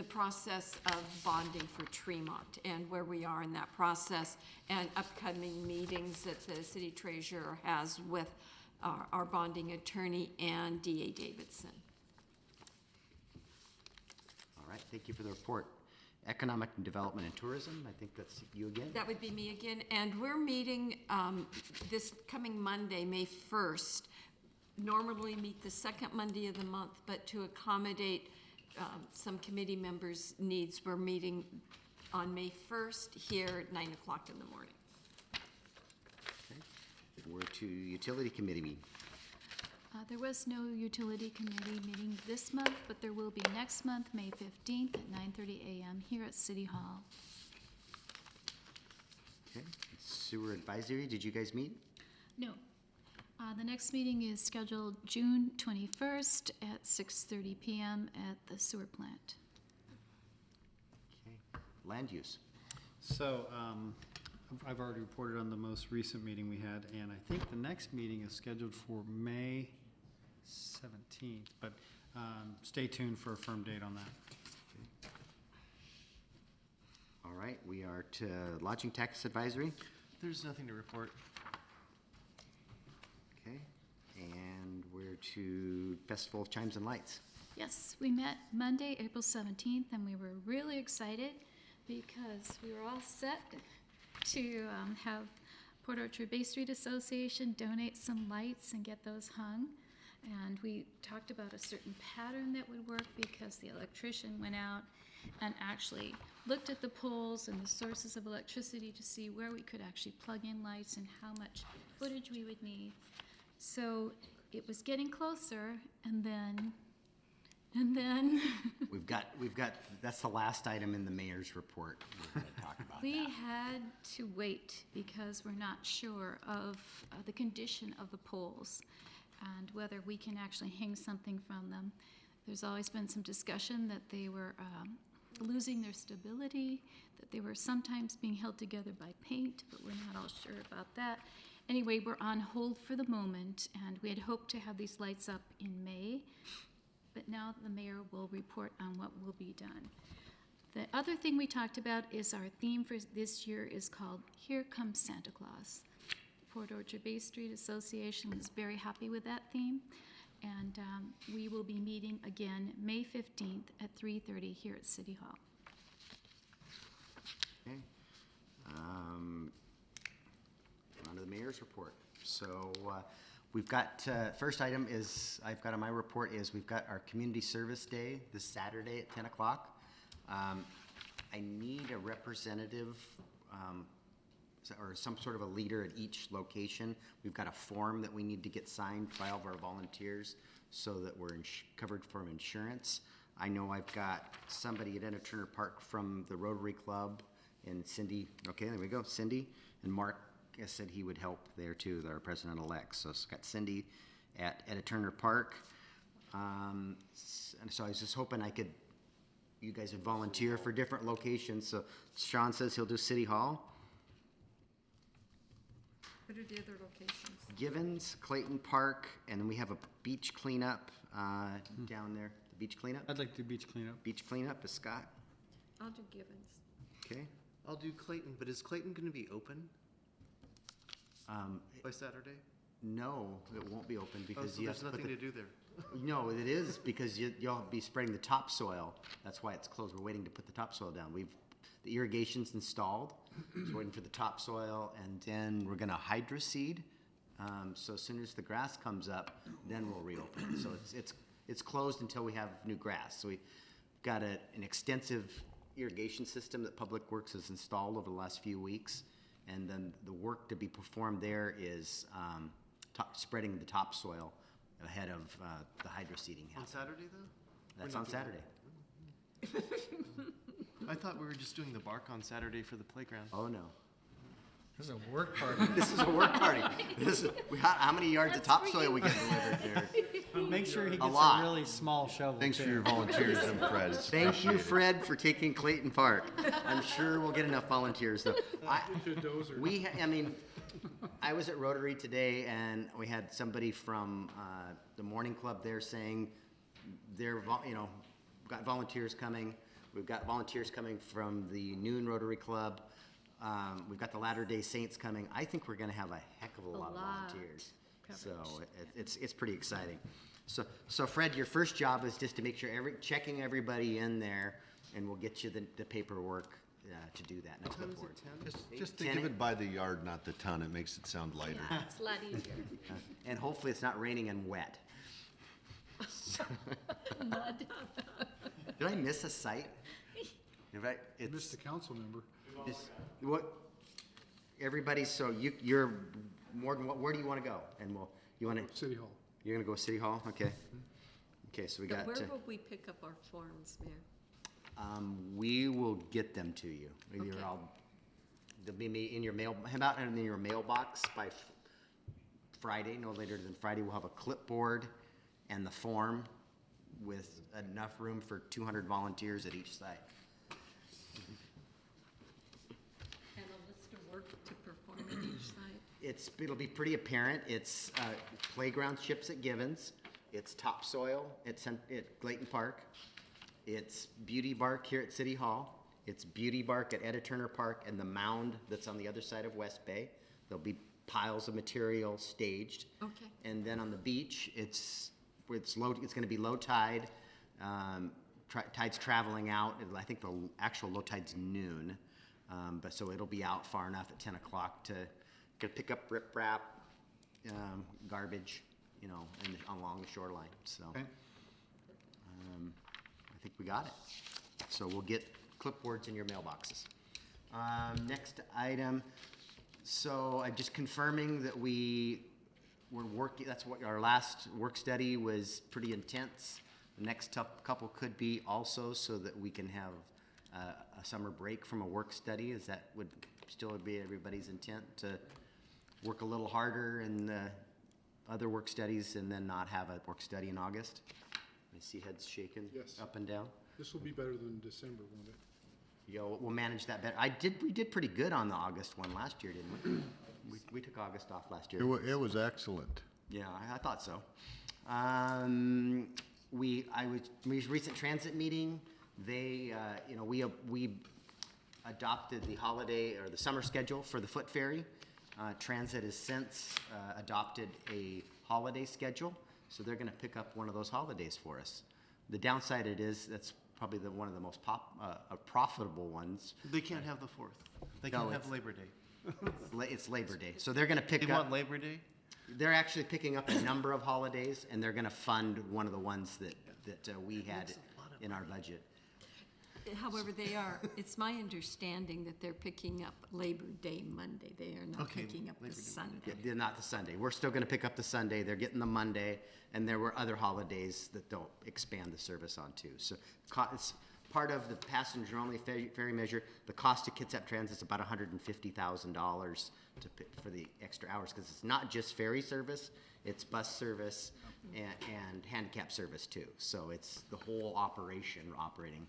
process of bonding for Tremont and where we are in that process, and upcoming meetings that the city treasurer has with our bonding attorney and DA Davidson. All right, thank you for the report. Economic Development and Tourism, I think that's you again. That would be me again, and we're meeting this coming Monday, May 1st. Normally meet the second Monday of the month, but to accommodate some committee members' needs, we're meeting on May 1st here at 9 o'clock in the morning. Okay. We're to Utility Committee meeting. There was no utility committee meeting this month, but there will be next month, May 15th at 9:30 a.m. here at City Hall. Okay. Sewer advisory, did you guys meet? No. The next meeting is scheduled June 21st at 6:30 p.m. at the sewer plant. Okay. Land use. So, I've already reported on the most recent meeting we had, and I think the next meeting is scheduled for May 17th, but stay tuned for a firm date on that. All right, we are to lodging tax advisory. There's nothing to report. Okay. And we're to Festival of Chimes and Lights. Yes, we met Monday, April 17th, and we were really excited because we were all set to have Port Orchard Bay Street Association donate some lights and get those hung. And we talked about a certain pattern that would work because the electrician went out and actually looked at the poles and the sources of electricity to see where we could actually plug in lights and how much footage we would need. So it was getting closer, and then We've got, that's the last item in the mayor's report. We're going to talk about we that. had to wait because we're not sure of the condition of the poles and whether we can actually hang something from them. There's always been some discussion that they were losing their stability, that they were sometimes being held together by paint, but we're not all sure about that. Anyway, we're on hold for the moment, and we had hoped to have these lights up in May, but now the mayor will report on what will be done. The other thing we talked about is our theme for this year is called Here Comes Santa Claus. Port Orchard Bay Street Association was very happy with that theme, and we will be meeting again May 15th at 3:30 here at City Hall. Okay. On to the mayor's report. So we've got, first item is, I've got on my report is we've got our Community Service Day this Saturday at 10 o'clock. I need a representative or some sort of a leader at each location. We've got a form that we need to get signed by all of our volunteers so that we're covered from insurance. I know I've got somebody at Enna Turner Park from the Rotary Club, and Cindy, okay, there we go, Cindy, and Mark said he would help there too, our president-elect. So it's got Cindy at Enna Turner Park. And so I was just hoping you guys would volunteer for different locations. So Sean says he'll do City Hall. What are the other locations? Givens, Clayton Park, and then we have a beach cleanup down there. The beach cleanup? I'd like to do beach cleanup. Beach cleanup is Scott. I'll do Givens. Okay. I'll do Clayton, but is Clayton going to be open by Saturday? No, it won't be open Oh, because so you have there's to put nothing the, to do there. no, it is because you'll be spreading the topsoil. That's why it's closed. We're waiting to put the topsoil down. The irrigation's installed. So we're waiting for the topsoil, and then we're gonna hydroseed. So as soon as the grass comes up, then we'll reopen. So it's closed until we have new grass. So we've got an extensive irrigation system that Public Works has installed over the last few weeks. And then the work to be performed there is spreading the topsoil ahead of the hydroseeding On happening. Saturday, though? That's We're on not doing Saturday. I thought we were just doing the bark on Saturday for the playground. Oh, no. This is a work party. This is a work party. How many yards of topsoil we get delivered there? Make sure he A gets lot. a really small shovel. Thanks for too. your volunteerism, Fred. It's Thank you, appreciated. Fred, for taking Clayton Park. I'm sure we'll get enough volunteers, though. I was at Rotary today, and we had somebody from the morning club there saying they're, got volunteers coming. We've got volunteers coming from the noon Rotary Club. We've got the Latter-day Saints coming. I think we're gonna have a heck of a lot of volunteers. So it's pretty exciting. So Fred, your first job is just to make sure checking everybody in there, and we'll get you the paperwork to do that. And that's What time what is we're- it, 10? Just think of it by the yard, not the ton. It makes it sound lighter. It's a lot easier. And hopefully it's not raining and wet. Mud. Did I miss a site? Missed a council member. Everybody, so you're more than, where do you want to go? And you want to, City Hall. You're gonna go City Hall? Okay. Okay, so we got, Where will we pick up our forms, Mayor? we will get them to you. Either Okay. they'll be in your mail, how about in your mailbox by Friday, no later than Friday. We'll have a clipboard and the form with enough room for 200 volunteers at each site. And a list of work to perform at each site? It'll be pretty apparent. It's playground chips at Givens. It's topsoil at Glayton Park. It's beauty bark here at City Hall. It's beauty bark at Etta Turner Park and the mound that's on the other side of West Bay. There'll be piles of material staged. Okay. And then on the beach, it's low. It's going to be low tide. Tide's traveling out. I think the actual low tide's noon, but so it'll be out far enough at 10 o'clock to pick up riprap, garbage, along the shoreline. So Okay. I think we got it. So we'll get clipboards in your mailboxes. Next item. So I'm just confirming that we're working, that's what our last work study was pretty intense. The next couple could be also so that we can have a summer break from a work study. Would still be everybody's intent to work a little harder in the other work studies and then not have a work study in August? I see heads shaking Yes. up and down. This will be better than December, won't it? We'll manage that better. We did pretty good on the August one last year, didn't we? We took August off last year. It was excellent. Yeah, I thought so. Recent transit meeting, they, we adopted the holiday or the summer schedule for the foot ferry. Transit has since adopted a holiday schedule, so they're gonna pick up one of those holidays for us. The downside that's probably one of the most profitable ones. They can't have the 4th. They No, can't have it's- Labor Day. It's Labor Day, so they're gonna pick They up. want Labor Day? They're actually picking up a number of holidays, and they're gonna fund one of the ones that we had in our budget. However, it's my understanding that they're picking up Labor Day Monday. They are not Okay, picking up the Labor Day Sunday. Yeah, not the Sunday. We're still gonna pick up the Sunday. They're getting the Monday, and there were other holidays that they'll expand the service onto. So it's part of the passenger-only ferry measure. The cost to Kitsap Transit is about $150,000 for the extra hours, because it's not just ferry service, it's bus service and handicap service too. So it's the whole operation operating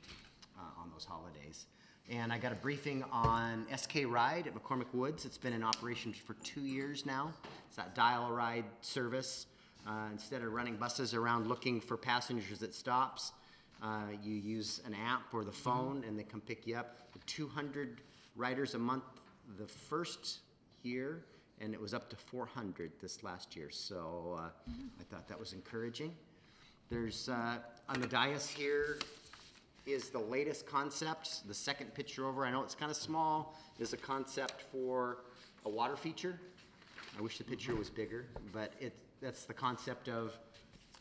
on those holidays. And I got a briefing on SK Ride at McCormick Woods. It's been in operation for 2 years now. It's that dial-a-ride service. Instead of running buses around looking for passengers at stops, you use an app or the phone, and they come pick you up. 200 riders a month the first year, and it was up to 400 this last year. So I thought that was encouraging. There's, on the dais here, is the latest concept. The second picture over, I know it's kind of small, is a concept for a water feature. I wish the picture was bigger, but that's the concept of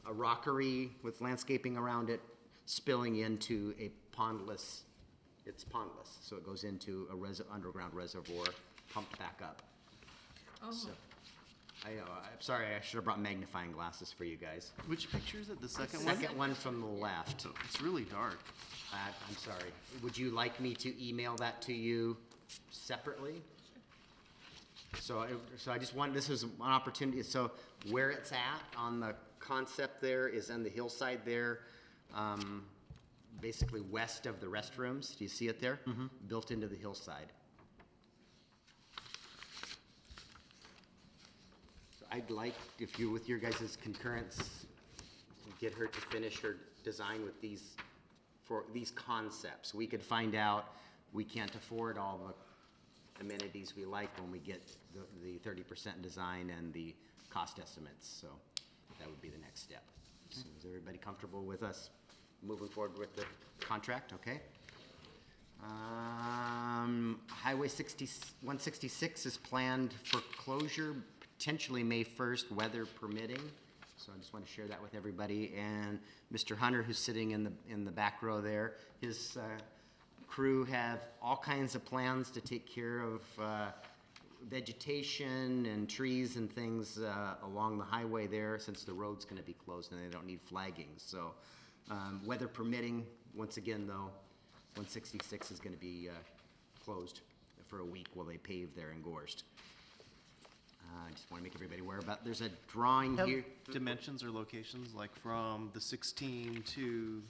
a rockery with landscaping around it spilling into a pondless, it's pondless, so it goes into a underground reservoir, pumped back up. Oh, So, I know, I'm sorry, I should have brought magnifying glasses for you guys. Which picture is it? The second one? Second one from the left. It's really dark. I'm sorry. Would you like me to email that to you separately? So I just wanted, this was an opportunity, so where it's at on the concept there is on the hillside there, basically west of the restrooms. Do you see it there? Built into the hillside. So I'd like, if you, with your guys' concurrence, get her to finish her design with these concepts. We could find out we can't afford all the amenities we like when we get the 30% design and the cost estimates, so that would be the next step. So is everybody comfortable with us moving forward with the contract, okay? Highway 166 is planned for closure potentially May 1st, weather permitting. So I just want to share that with everybody. And Mr. Hunter, who's sitting in the back row there, his crew have all kinds of plans to take care of vegetation and trees and things along the highway there, since the road's gonna be closed and they don't need flagging. So, weather permitting, once again though, 166 is gonna be closed for a week while they pave there in Gorst. I just wanna make everybody aware about, there's a drawing Have here. dimensions or locations, like from the 16 to,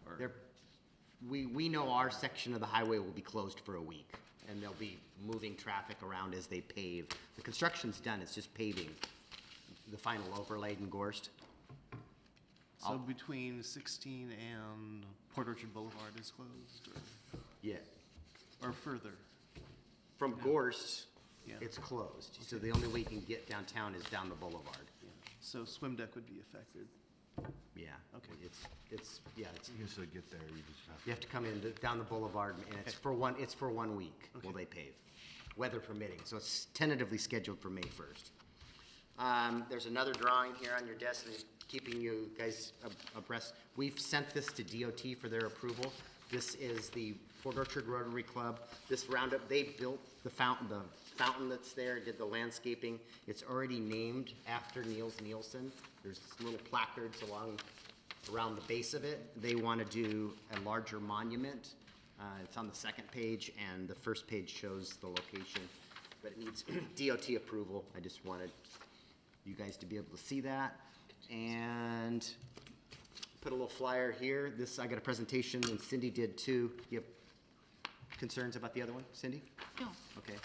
or, There, we know our section of the highway will be closed for a week, and they'll be moving traffic around as they pave. The construction's done, it's just paving, the final overlay in Gorst. so between 16 and Port Orchard Boulevard is closed, Yeah. or further? From Gorst, Yeah. it's closed, so the only way you can get downtown is down the boulevard. Yeah. So swim deck would be affected. Yeah. Okay. It's, yeah, it's, I guess to get there, you just have you have to come in down the boulevard, and it's for 1 week will Okay. they pave, weather permitting, so it's tentatively scheduled for May 1st. There's another drawing here on your desk, and keeping you guys abreast. We've sent this to DOT for their approval. This is the Port Orchard Rotary Club. This roundup, they built the fountain that's there, did the landscaping. It's already named after Niels Nielsen. There's little placards around the base of it. They want to do a larger monument. It's on the second page, and the first page shows the location, but it needs DOT approval. I just wanted you guys to be able to see that. And put a little flyer here. I got a presentation, and Cindy did too. You have concerns about the other one, Cindy? No. Okay.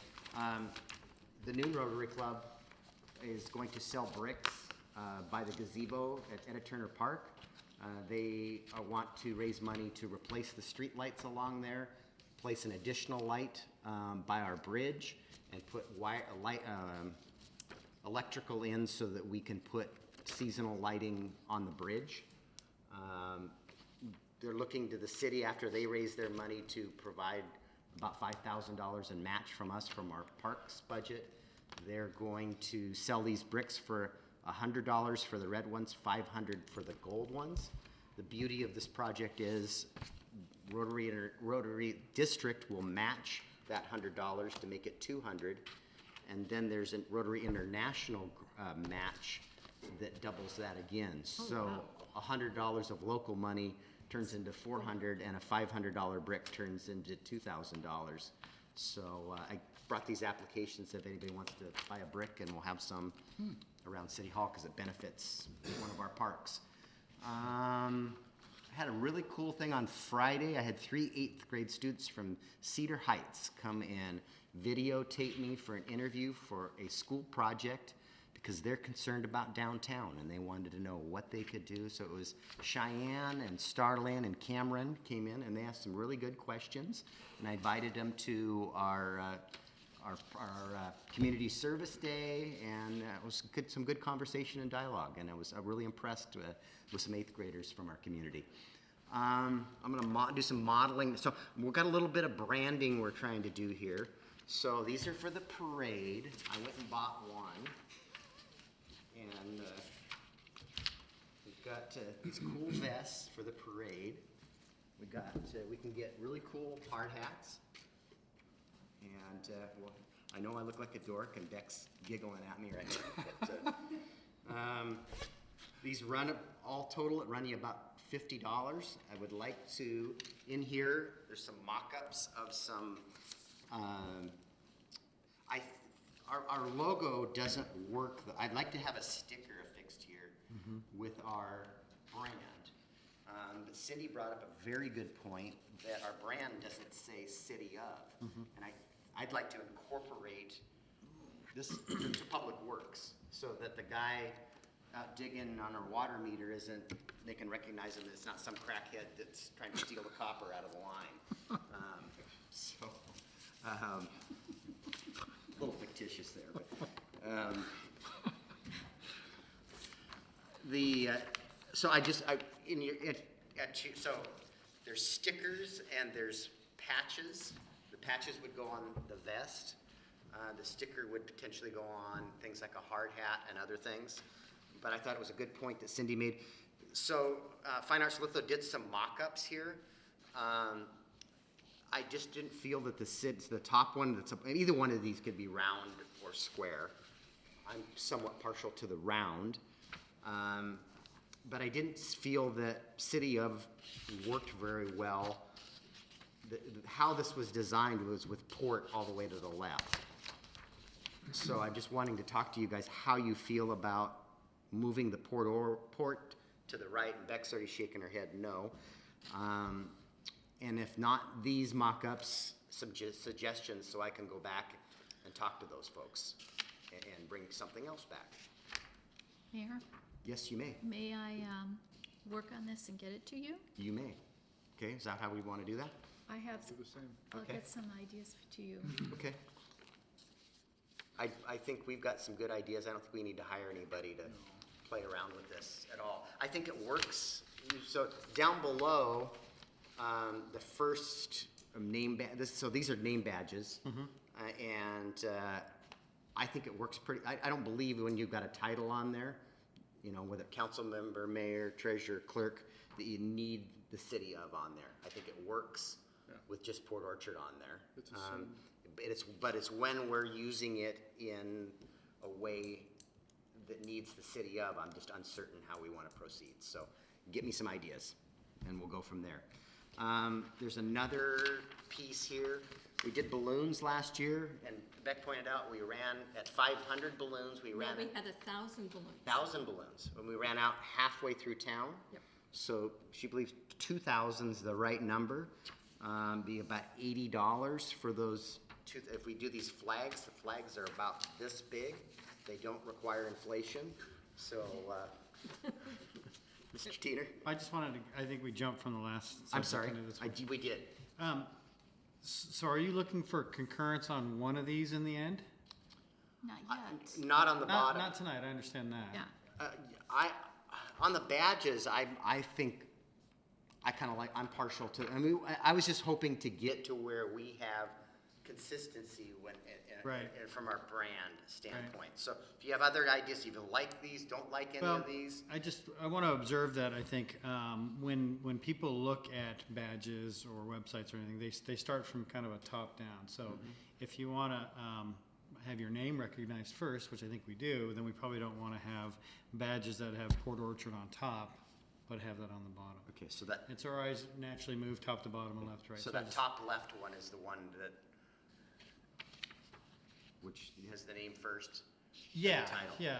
The new Rotary Club is going to sell bricks by the gazebo at Etta Turner Park. They want to raise money to replace the street lights along there, place an additional light by our bridge, and put electrical in so that we can put seasonal lighting on the bridge. They're looking to the city after they raise their money to provide about $5,000 in match from us from our parks budget. They're going to sell these bricks for $100 for the red ones, $500 for the gold ones. The beauty of this project is Rotary District will match that $100 to make it $200, and then there's a Rotary International match that doubles that again. So $100 of local money turns into $400, and a $500 brick turns into $2,000. So I brought these applications if anybody wants to buy a brick, and we'll have some around City Hall because it benefits one of our parks. I had a really cool thing on Friday. I had 3 8th grade students from Cedar Heights come and videotape me for an interview for a school project because they're concerned about downtown and they wanted to know what they could do. So it was Cheyenne and Starland and Cameron came in and they asked some really good questions. And I invited them to our community service day, and it was some good conversation and dialogue, and I was really impressed with some 8th graders from our community. I'm gonna do some modeling. So we've got a little bit of branding we're trying to do here. So these are for the parade. I went and bought one, and we've got these cool vests for the parade. We can get really cool hard hats. And, well, I know I look like a dork, and Beck's giggling at me right now. But, these all total, it run you about $50. I would like to, in here, there's some mock-ups of some, our logo doesn't work. I'd like to have a sticker affixed here with our brand. But Cindy brought up a very good point that our brand doesn't say City of. And I'd like to incorporate this to Public Works so that the guy out digging on our water meter they can recognize him, it's not some crackhead that's trying to steal the copper out of the line. A little fictitious there, but, so there's stickers and there's patches. The patches would go on the vest. The sticker would potentially go on things like a hard hat and other things. But I thought it was a good point that Cindy made. So Fine Arts Litho did some mock-ups here. I just didn't feel that the top one, either one of these could be round or square. I'm somewhat partial to the round. But I didn't feel that City of worked very well. How this was designed was with port all the way to the left. So I'm just wanting to talk to you guys how you feel about moving the port to the right, and Beck's already shaking her head no. And if not, these mock-ups, some suggestions so I can go back and talk to those folks and bring something else back. Mayor, Yes, you may. may I work on this and get it to you? You may. Okay, is that how we want to do that? I have, I'll Okay. get some ideas to you. Okay. I think we've got some good ideas. I don't think we need to hire anybody to play around with this at all. I think it works. So down below, the first name so these are name badges. And I think it works pretty, I don't believe when you've got a title on there, you know, whether council member, mayor, treasurer, clerk, that you need the city of on there. I think it works with just Port Orchard on there. But it's when we're using it in a way that needs the city of, I'm just uncertain how we want to proceed. So get me some ideas and we'll go from there. There's another piece here. We did balloons last year, and Beck pointed out we ran at 500 balloons. We No, ran we had 1,000 balloons. 1,000 balloons, and we ran out halfway through town. Yep. So she believes 2,000's the right number. Be about $80 for those two. If we do these flags, the flags are about this big. They don't require inflation. So, Mr. Teeter? I just wanted to, I think we jumped from the last. I'm sorry. subject into this one. We did. So are you looking for concurrence on one of these in the end? Not yet. Not on the bottom. Not tonight, I understand that. Yeah. On the badges, I think I kind of like, I'm partial to, I mean, I was just hoping to get to where we have consistency when, Right. from our brand standpoint. So if you have other ideas, if you like these, don't like any of these. I want to observe that, I think, when people look at badges or websites or anything, they start from kind of a top down. So if you want to have your name recognized first, which I think we do, then we probably don't want to have badges that have Port Orchard on top, but have that on the bottom. Okay, so that, It's our eyes naturally move top to bottom and left to right. so I that just- top left one is the one that, which has the name first. Yeah, title. yeah,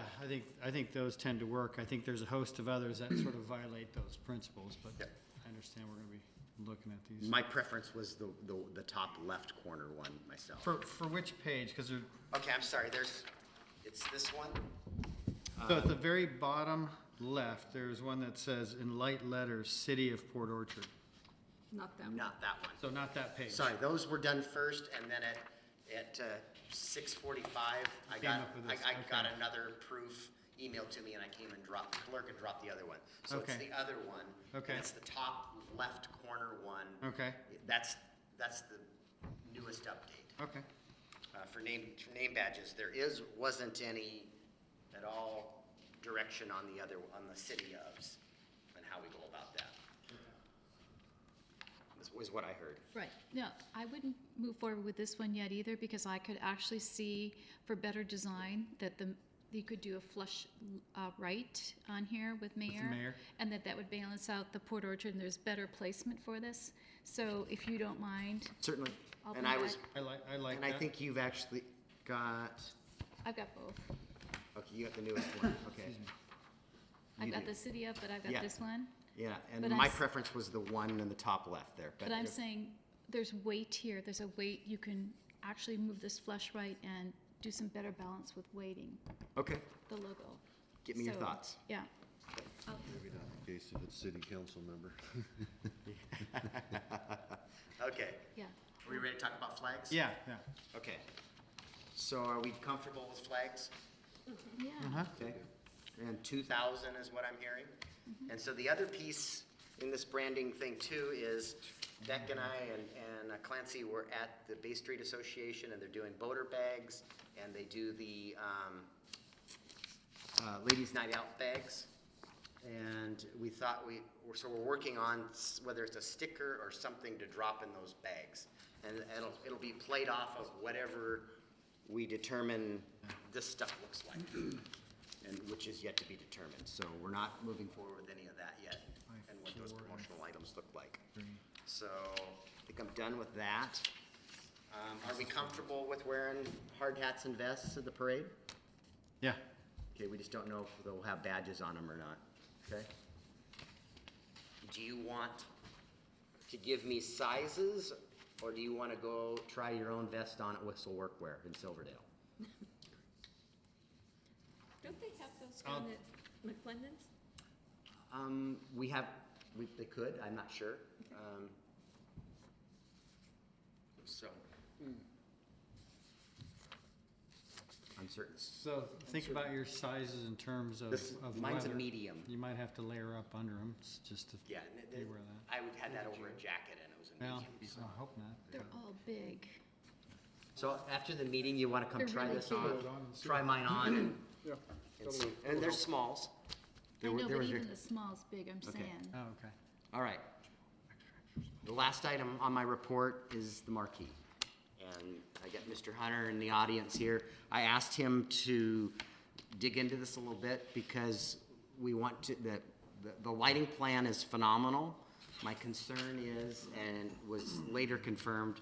I think those tend to work. I think there's a host of others that sort of violate those principles, but Yep. I understand we're gonna be looking at these. My preference was the top left corner one myself. For which page? Because they're, Okay, I'm sorry, it's this one. so at the very bottom left, there's one that says in light letters, City of Port Orchard. Not that one. Not that one. So not that page. Sorry, those were done first, and then at 6:45, I got up with this, I got okay. another proof emailed to me, and I came and dropped, the clerk and dropped the other one. So it's Okay. the other one. Okay. And it's the top left corner one. Okay, That's the newest update. okay. For name badges, there wasn't any at all direction on the city ofs and how we go about that. Was what I heard. Right. No, I wouldn't move forward with this one yet either, because I could actually see for better design that you could do a flush right on here with mayor. mayor. And that would balance out the Port Orchard, and there's better placement for this. So if you don't mind, Certainly. I'll And bring I was, back- I like and that. I think you've actually got, I've got both. okay, you got the newest one, okay. I've You got do. the city up, but I've Yeah. got this one. Yeah, and But I'm my s- preference was the one in the top left there. But I'm if- saying, there's weight here, there's a weight, you can actually move this flush right and do some better balance with weighting, Okay, the logo. give me your So, thoughts. Yeah. Maybe not the case if it's city council member. Okay, Yeah. are we ready to talk about flags? Yeah, yeah. Okay, so are we comfortable with flags? Yeah. Okay, and 2,000 is what I'm hearing. And so the other piece in this branding thing too is Beck and I and Clancy were at the Bay Street Association, and they're doing boater bags, and they do the Ladies' Night Out bags. And we thought so we're working on whether it's a sticker or something to drop in those bags. And it'll be played off of whatever we determine this stuff looks like, and which is yet to be determined. So we're not moving forward with any of that yet, and what those promotional items look like. So I think I'm done with that. Are we comfortable with wearing hard hats and vests at the parade? Yeah. Okay, we just don't know if they'll have badges on them or not, okay? Do you want to give me sizes, or do you want to go try your own vest on at Whistle Workwear in Silverdale? Don't they have those down at McClendon's? They could, I'm not sure. So. Uncertain. So think about your sizes in terms of Mine's a weather. medium. You might have to layer up under them, just to. Yeah, You wear that. I would have that over a jacket and it was a Well, medium. I hope not. They're all big. So after the meeting, you want to come They're try really this big. on? Try mine on Yeah. and see. And there's smalls. I know, there but was even the small's big, I'm Okay. saying. Oh, okay. All right. The last item on my report is the marquee. And I got Mr. Hunter in the audience here. I asked him to dig into this a little bit because we want to, the lighting plan is phenomenal. My concern is, and was later confirmed,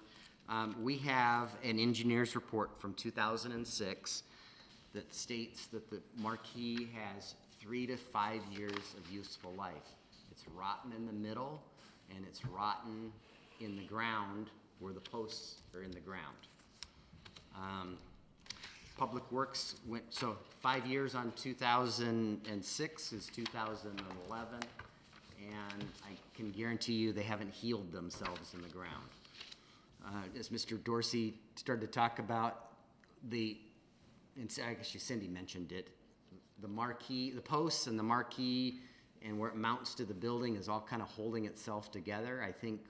we have an engineer's report from 2006 that states that the marquee has 3 to 5 years of useful life. It's rotten in the middle, and it's rotten in the ground where the posts are in the ground. Public Works went, so 5 years on 2006 is 2011, and I can guarantee you they haven't healed themselves in the ground. As Mr. Dorsey started to talk about and I guess Cindy mentioned it, the marquee, the posts and the marquee and where it mounts to the building is all kind of holding itself together. I think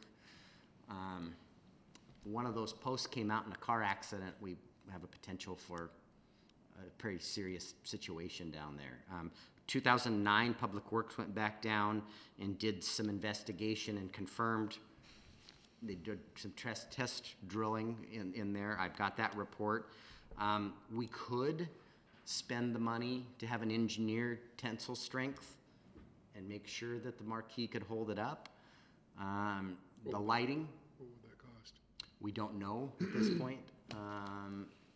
one of those posts came out in a car accident. We have a potential for a pretty serious situation down there. 2009, Public Works went back down and did some investigation and confirmed. They did some test drilling in there. I've got that report. We could spend the money to have an engineered tensile strength and make sure that the marquee could hold it up. The lighting, What would that cost? we don't know at this point.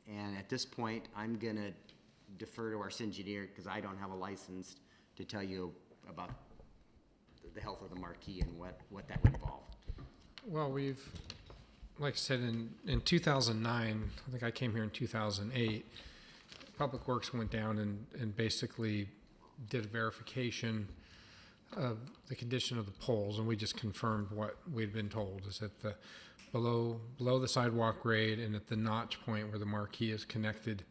And at this point, I'm gonna defer to our engineer because I don't have a license to tell you about the health of the marquee and what that would involve. Well, like I said, in 2009, I think I came here in 2008, Public Works went down and basically did a verification of the condition of the poles, and we just confirmed what we'd been told, is that below the sidewalk grade and at the notch point where the marquee is connected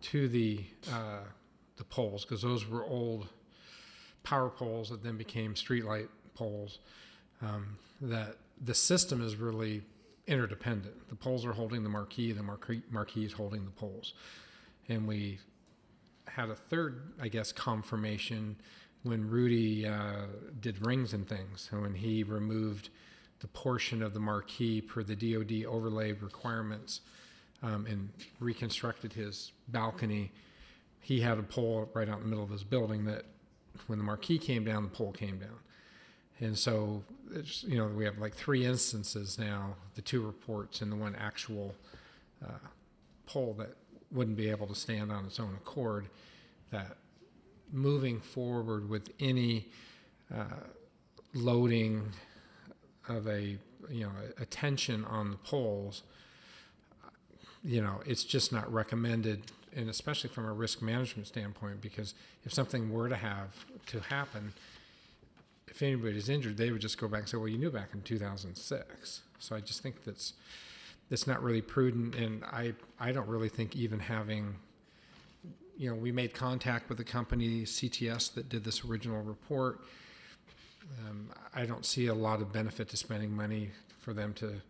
to the poles, because those were old power poles that then became streetlight poles, that the system is really interdependent. The poles are holding the marquee is holding the poles. And we had a third, I guess, confirmation when Rudy did rings and things. So when he removed the portion of the marquee per the DOD overlay requirements and reconstructed his balcony, he had a pole right out in the middle of his building that when the marquee came down, the pole came down. And so, we have like 3 instances now, the 2 reports and the 1 actual pole that wouldn't be able to stand on its own accord, that moving forward with any loading of a tension on the poles, it's just not recommended, and especially from a risk management standpoint, because if something were to happen, if anybody's injured, they would just go back and say, well, you knew back in 2006. So I just think that's not really prudent, and I don't really think even having, we made contact with the company, CTS, that did this original report. I don't see a lot of benefit to spending money for them to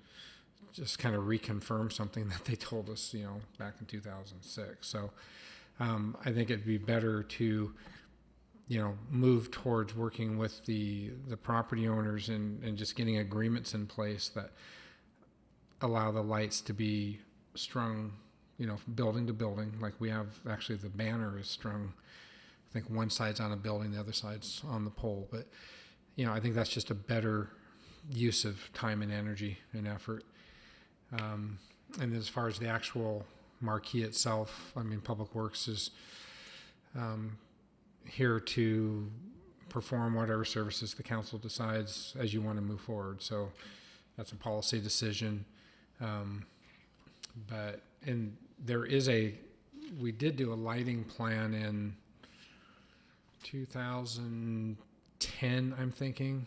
just kind of reconfirm something that they told us, back in 2006. So I think it'd be better to move towards working with the property owners and just getting agreements in place that allow the lights to be strung, building to building. Like we have, actually the banner is strung, I think one side's on a building, the other side's on the pole. But, I think that's just a better use of time and energy and effort. And as far as the actual marquee itself, Public Works is here to perform whatever services the council decides as you want to move forward. So that's a policy decision. We did do a lighting plan in 2010, I'm thinking,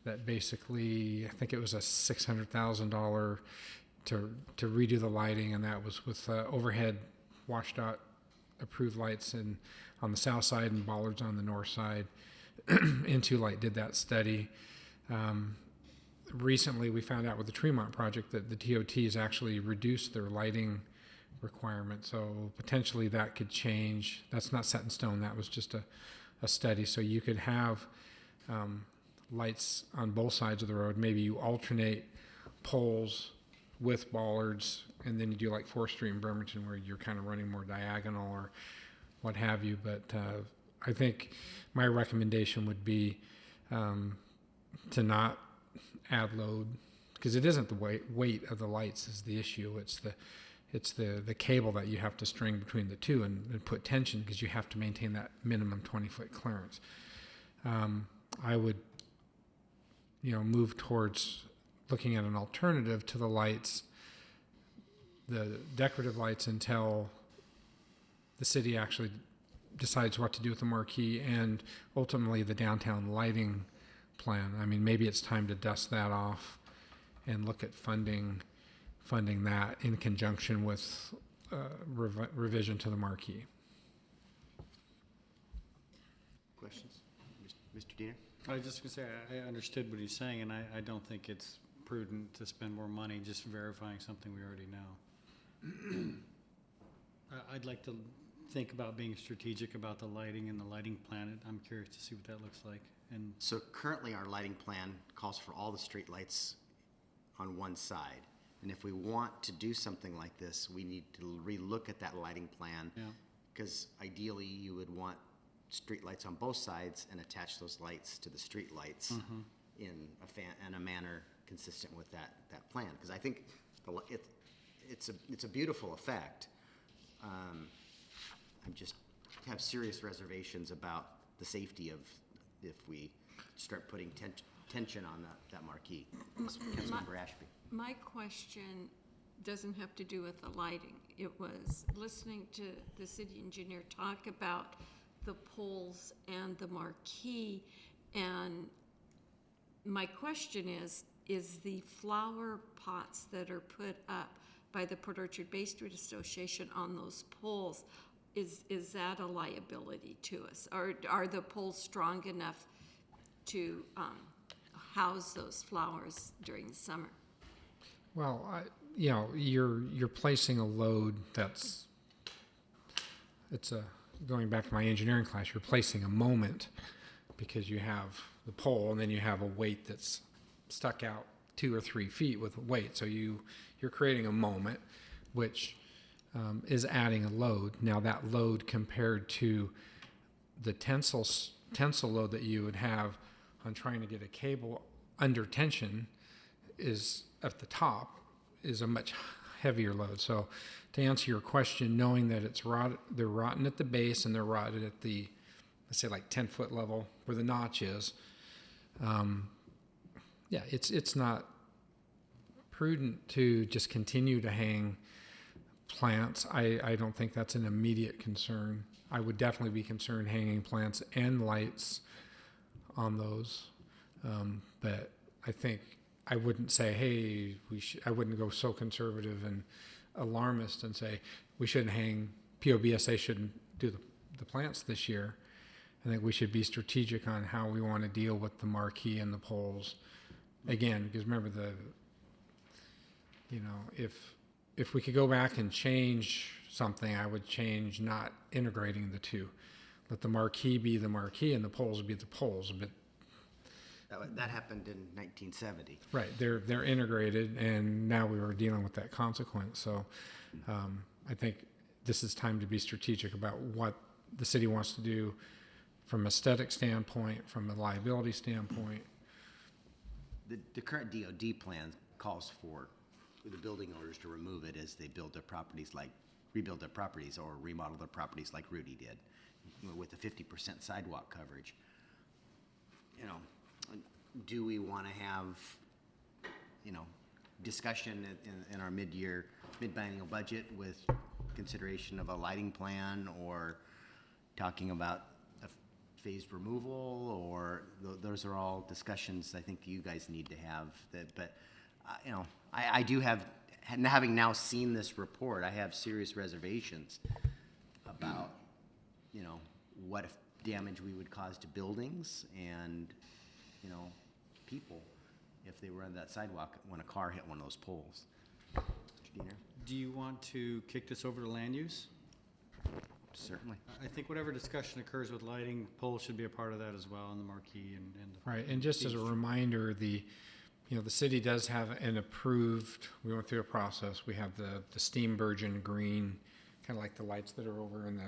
that basically, I think it was a $600,000 to redo the lighting, and that was with overhead WashDOT approved lights on the south side and bollards on the north side. Light did that study. Recently, we found out with the Tremont project that the DOT has actually reduced their lighting requirement, so potentially that could change. That's not set in stone. That was just a study. So you could have lights on both sides of the road. Maybe you alternate poles with bollards, and then you do like 4th Street in Bremerton where you're kind of running more diagonal or what have you. But I think my recommendation would be to not add load, because it isn't the weight of the lights is the issue. It's the cable that you have to string between the two and put tension, because you have to maintain that minimum 20-foot clearance. I would move towards looking at an alternative to the lights, the decorative lights, until the city actually decides what to do with the marquee and ultimately the downtown lighting plan. Maybe it's time to dust that off and look at funding that in conjunction with revision to the marquee. Questions? Mr. Diener? I was just going to say, I understood what he's saying, and I don't think it's prudent to spend more money just verifying something we already know. I'd like to think about being strategic about the lighting and the lighting plan. I'm curious to see what that looks like. And So currently, our lighting plan calls for all the street lights on one side. And if we want to do something like this, we need to relook at that lighting plan. Yeah. Because ideally, you would want street lights on both sides and attach those lights to the street lights in a manner consistent with that plan. Because I think it's a beautiful effect. I just have serious reservations about the safety of if we start putting tension on that marquee. Councilmember Ashby. My question doesn't have to do with the lighting. It was listening to the city engineer talk about the poles and the marquee, and my question is the flower pots that are put up by the Port Orchard Bay Street Association on those poles, is that a liability to us? Or are the poles strong enough to house those flowers during the summer? Well, you're placing a load going back to my engineering class, you're placing a moment, because you have the pole and then you have a weight that's stuck out 2 or 3 feet with a weight. So you're creating a moment, which is adding a load. Now that load compared to the tensile load that you would have on trying to get a cable under tension is at the top is a much heavier load. So to answer your question, knowing that they're rotten at the base and they're rotted at the, let's say like 10-foot level where the notch is, it's not prudent to just continue to hang plants. I don't think that's an immediate concern. I would definitely be concerned hanging plants and lights on those. But I think I wouldn't say, hey, I wouldn't go so conservative and alarmist and say we shouldn't hang, POBSA shouldn't do the plants this year. I think we should be strategic on how we want to deal with the marquee and the poles. Again, because remember if we could go back and change something, I would change not integrating the two. let the marquee be the marquee and the poles be the poles, but That happened in 1970. right, they're integrated, and now we were dealing with that consequence. So I think this is time to be strategic about what the city wants to do from an aesthetic standpoint, from a liability standpoint. The current DOD plan calls for the building owners to remove it as they build their properties, like rebuild their properties or remodel their properties like Rudy did, with the 50% sidewalk coverage. You know, do we want to have, you know, discussion in our mid-biennial budget with consideration of a lighting plan, or talking about a phased removal, or those are all discussions I think you guys need to have. But you know, I do have, having now seen this report, I have serious reservations about, you know, what if damage we would cause to buildings and, you know, people if they were on that sidewalk when a car hit one of those poles. Mr. Diener? Do you want to kick this over to land use? Certainly. I think whatever discussion occurs with lighting, polls should be a part of that as well, and the marquee and the. Right, and just as a reminder, the city does have an approved, we went through a process, we have the steam virgin green, kind of like the lights that are over in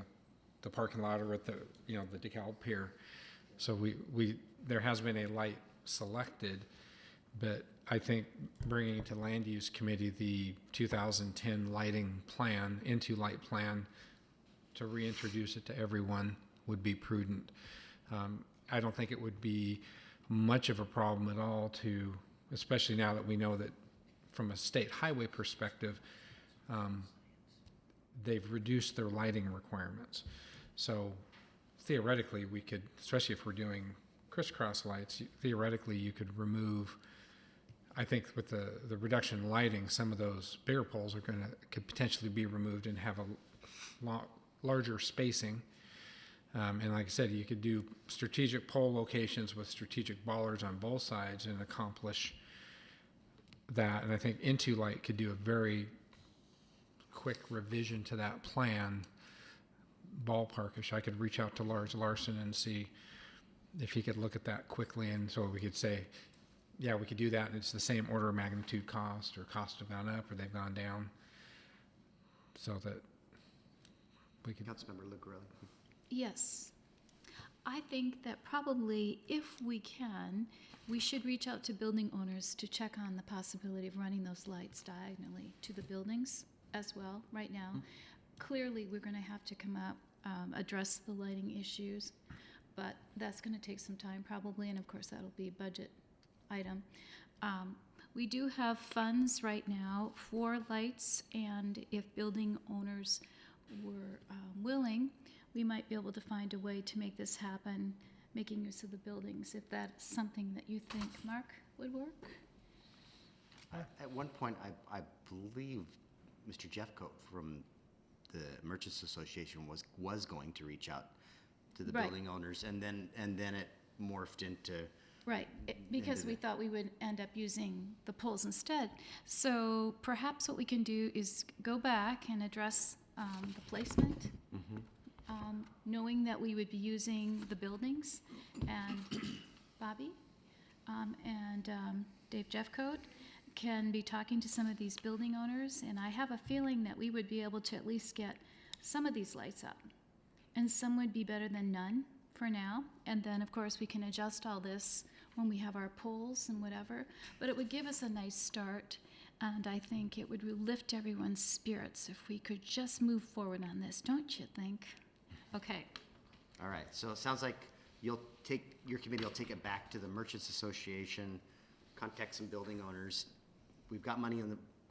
the parking lot or at the, the decal pier. So there has been a light selected, but I think bringing it to Land Use Committee, the 2010 lighting plan, into light plan, to reintroduce it to everyone would be prudent. I don't think it would be much of a problem at all to, especially now that we know that from a state highway perspective, they've reduced their lighting requirements. So theoretically, we could, especially if we're doing crisscross lights, theoretically you could remove, I think with the reduction in lighting, some of those bigger poles could potentially be removed and have a larger spacing. And like I said, you could do strategic pole locations with strategic bollards on both sides and accomplish that. And I think Into Light could do a very quick revision to that plan, ballparkish. I could reach out to Lars Larson and see if he could look at that quickly, and so we could say, yeah, we could do that, and it's the same order of magnitude cost, or costs have gone up or they've gone down, so that we could. Councilmember Lucarelli. Yes. I think that probably, if we can, we should reach out to building owners to check on the possibility of running those lights diagonally to the buildings as well right now. Clearly, we're going to have to come up, address the lighting issues, but that's going to take some time probably, and of course that'll be a budget item. We do have funds right now for lights, and if building owners were willing, we might be able to find a way to make this happen, making use of the buildings, if that's something that you think, Mark, would work. At one point, I believe Mr. Jeffcoat from the Merchants Association was going to reach out to the Right. building owners, and then it morphed into. Right, because we thought we would end up using the poles instead. So perhaps what we can do is go back and address the placement, knowing that we would be using the buildings, and Bobby and Dave Jeffcoat can be talking to some of these building owners, and I have a feeling that we would be able to at least get some of these lights up, and some would be better than none for now, and then of course we can adjust all this when we have our poles and whatever, but it would give us a nice start, and I think it would lift everyone's spirits if we could just move forward on this, don't you think? Okay. All right, so it sounds like your committee will take it back to the Merchants Association, contact some building owners. We've got money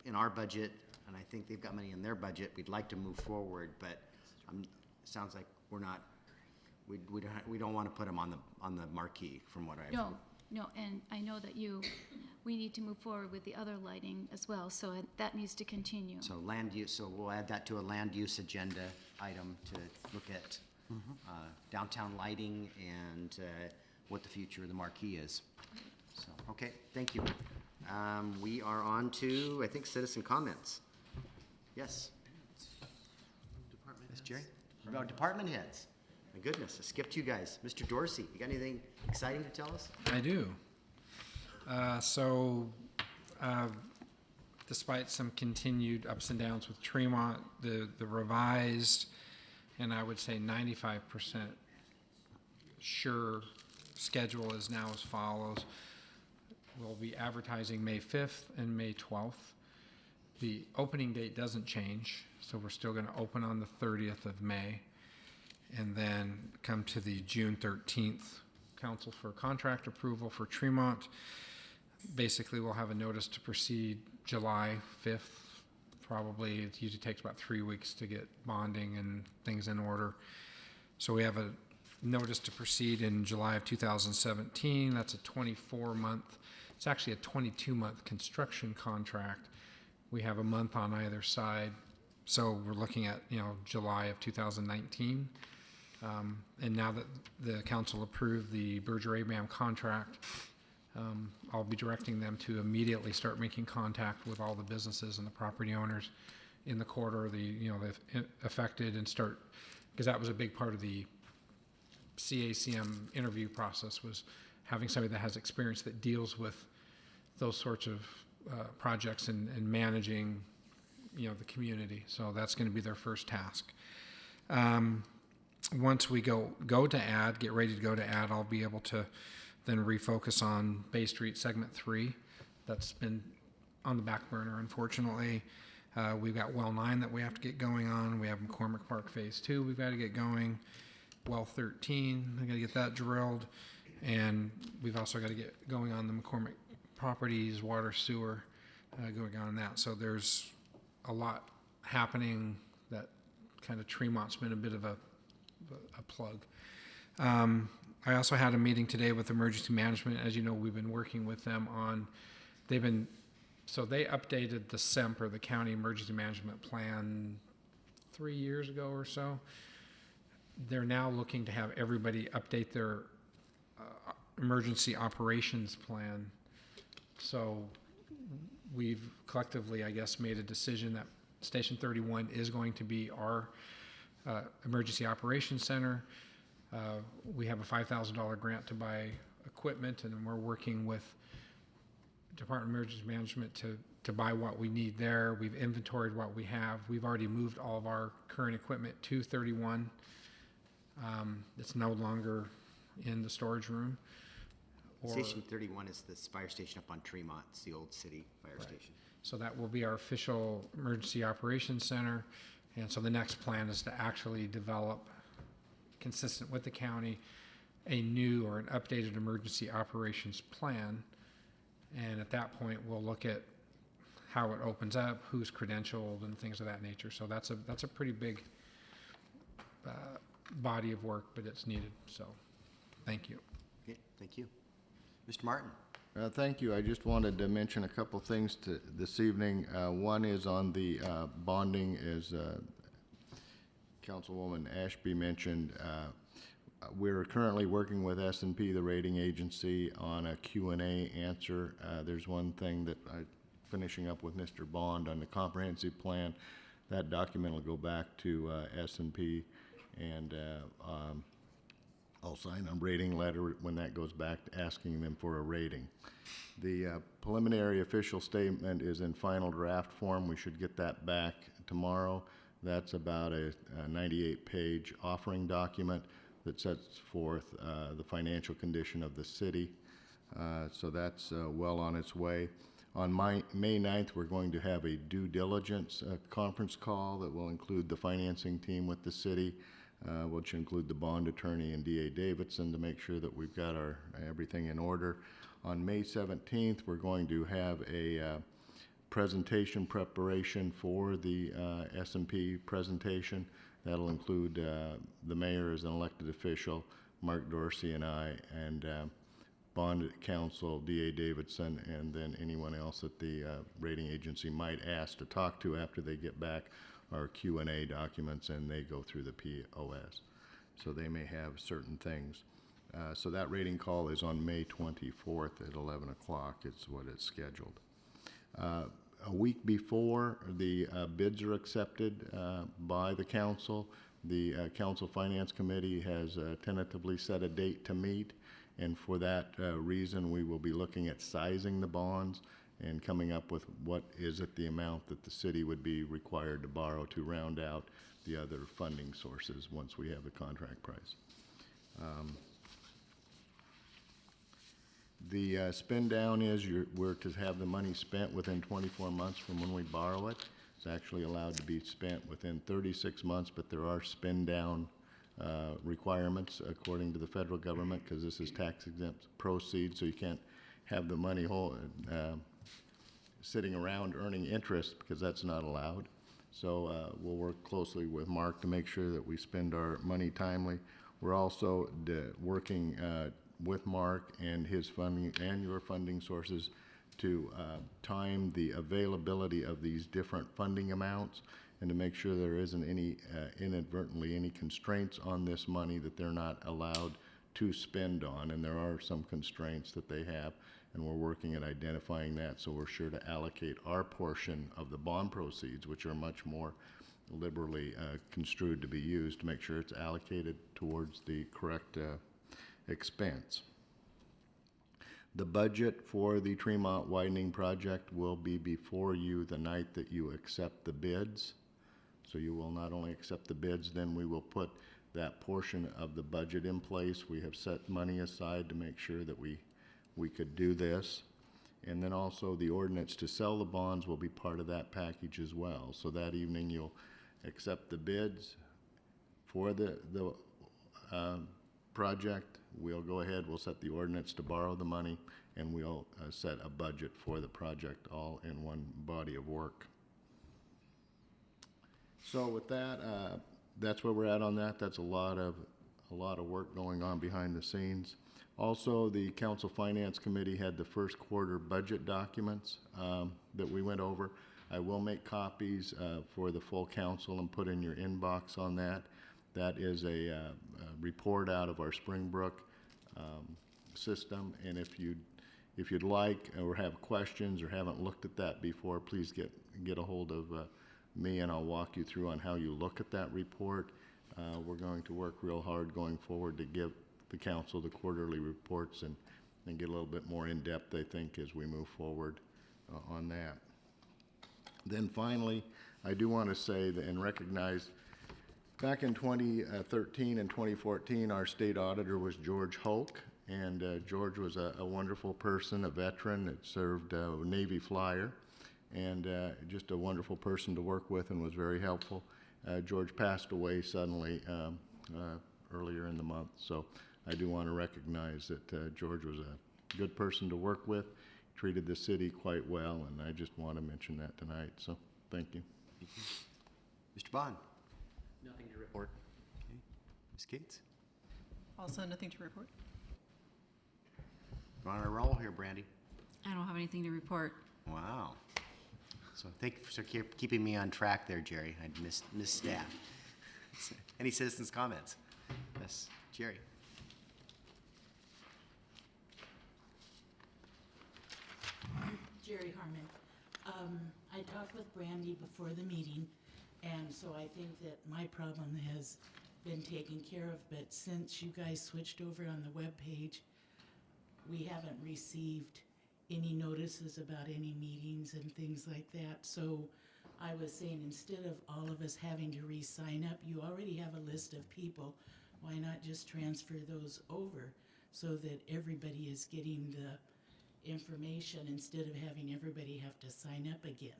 in our budget, and I think they've got money in their budget. We'd like to move forward, but sounds like we don't want to put them on the marquee, from what I've. No, and I know that we need to move forward with the other lighting as well, so that needs to continue. So land use, so we'll add that to a land use agenda item to look at downtown lighting and what the future of the marquee is. So, okay, thank you. We are on to, I think, citizen comments. Yes? Ms. Jerry? About department heads. My goodness, I skipped you guys. Mr. Dorsey, you got anything exciting to tell us? I do. Despite some continued ups and downs with Tremont, the revised, and I would say 95% sure schedule is now as follows. We'll be advertising May 5th and May 12th. The opening date doesn't change, so we're still going to open on the 30th of May, and then come to the June 13th council for contract approval for Tremont. Basically, we'll have a notice to proceed July 5th. Probably, it usually takes about 3 weeks to get bonding and things in order. So we have a notice to proceed in July of 2017. That's a 24-month, it's actually a 22-month construction contract. We have a month on either side. So we're looking at, July of 2019. And now that the council approved the Berger-ABAM contract, I'll be directing them to immediately start making contact with all the businesses and the property owners in the corridor, the affected, and start, because that was a big part of the CACM interview process, was having somebody that has experience that deals with those sorts of projects and managing, the community. So that's going to be their first task. Once we get ready to go to ad, I'll be able to then refocus on Bay Street Segment 3. That's been on the back burner, unfortunately. We've got Well 9 that we have to get going on. We have McCormick Park Phase 2 we've got to get going. Well 13, we got to get that drilled. And we've also got to get going on the McCormick Properties, water, sewer, going on that. So there's a lot happening that kind of Tremont's been a bit of a plug. I also had a meeting today with emergency management. As you know, we've been working with them on, they updated the SEMP, or the County Emergency Management Plan, 3 years ago or so. They're now looking to have everybody update their emergency operations plan. So we've collectively, I guess, made a decision that Station 31 is going to be our emergency operations center. We have a $5,000 grant to buy equipment, and we're working with Department of Emergency Management to buy what we need there. We've inventoried what we have. We've already moved all of our current equipment to 31. It's no longer in the storage room. Station 31 is this fire station up on Tremont. It's the old city fire station. So that will be our official emergency operations center. And so the next plan is to actually develop, consistent with the county, a new or an updated emergency operations plan. And at that point, we'll look at how it opens up, who's credentialed, and things of that nature. So that's a pretty big body of work, but it's needed. So thank you. Okay, thank you. Mr. Martin. Thank you. I just wanted to mention a couple things this evening. One is on the bonding, as Councilwoman Ashby mentioned. We're currently working with S&P, the rating agency, on a Q&A answer. There's one thing that I'm finishing up with Mr. Bond on the comprehensive plan. That document will go back to S&P, and I'll sign a rating letter when that goes back, asking them for a rating. The preliminary official statement is in final draft form. We should get that back tomorrow. That's about a 98-page offering document that sets forth the financial condition of the city. So that's well on its way. On May 9th, we're going to have a due diligence conference call that will include the financing team with the city, which include the bond attorney and D.A. Davidson, to make sure that we've got everything in order. On May 17th, we're going to have a presentation preparation for the S&P presentation. That'll include the mayor as an elected official, Mark Dorsey and I, and bond counsel, D.A. Davidson, and then anyone else that the rating agency might ask to talk to after they get back our Q&A documents and they go through the POS. So they may have certain things. So that rating call is on May 24th at 11 o'clock. It's what it's scheduled. A week before the bids are accepted by the council, The Council Finance Committee has tentatively set a date to meet, and for that reason, we will be looking at sizing the bonds and coming up with what is it the amount that the city would be required to borrow to round out the other funding sources once we have the contract price. The spend down is we're to have the money spent within 24 months from when we borrow it. It's actually allowed to be spent within 36 months, but there are spend down requirements according to the federal government, because this is tax exempt proceeds, so you can't have the money sitting around earning interest, because that's not allowed. So we'll work closely with Mark to make sure that we spend our money timely. We're also working with Mark and his funding and your funding sources to time the availability of these different funding amounts, and to make sure there isn't any inadvertently any constraints on this money that they're not allowed to spend on. And there are some constraints that they have, and we're working at identifying that, so we're sure to allocate our portion of the bond proceeds, which are much more liberally construed to be used, to make sure it's allocated towards the correct expense. The budget for the Tremont widening project will be before you the night that you accept the bids. So you will not only accept the bids, then we will put that portion of the budget in place. We have set money aside to make sure that we could do this. And then also the ordinance to sell the bonds will be part of that package as well. So that evening you'll accept the bids for the project. We'll go ahead, we'll set the ordinance to borrow the money, and we'll set a budget for the project all in one body of work. So with that, that's where we're at on that. That's a lot of work going on behind the scenes. Also, the Council Finance Committee had the first quarter budget documents that we went over. I will make copies for the full council and put in your inbox on that. That is a report out of our Springbrook system, and if you'd like or have questions or haven't looked at that before, please get a hold of me, and I'll walk you through on how you look at that report. We're going to work real hard going forward to give the council the quarterly reports and get a little bit more in depth, I think, as we move forward on that. Then finally, I do want to say that and recognize back in 2013 and 2014, our state auditor was George Hoke, and George was a wonderful person, a veteran that served Navy flyer, and just a wonderful person to work with and was very helpful. George passed away suddenly earlier in the month, so I do want to recognize that George was a good person to work with, treated the city quite well, and I just want to mention that tonight, so thank you. Thank you. Mr. Bond? Nothing to report. Okay. Ms. Gates? Also, nothing to report. We're on a roll here, Brandy. I don't have anything to report. Wow. So thank you for keeping me on track there, Jerry. I missed staff. Any citizens' comments? Yes, Jerry. Jerry Harmon. I talked with Brandy before the meeting, and so I think that my problem has been taken care of, but since you guys switched over on the webpage, we haven't received any notices about any meetings and things like that. So I was saying, instead of all of us having to re-sign up, you already have a list of people. Why not just transfer those over so that everybody is getting the information instead of having everybody have to sign up again?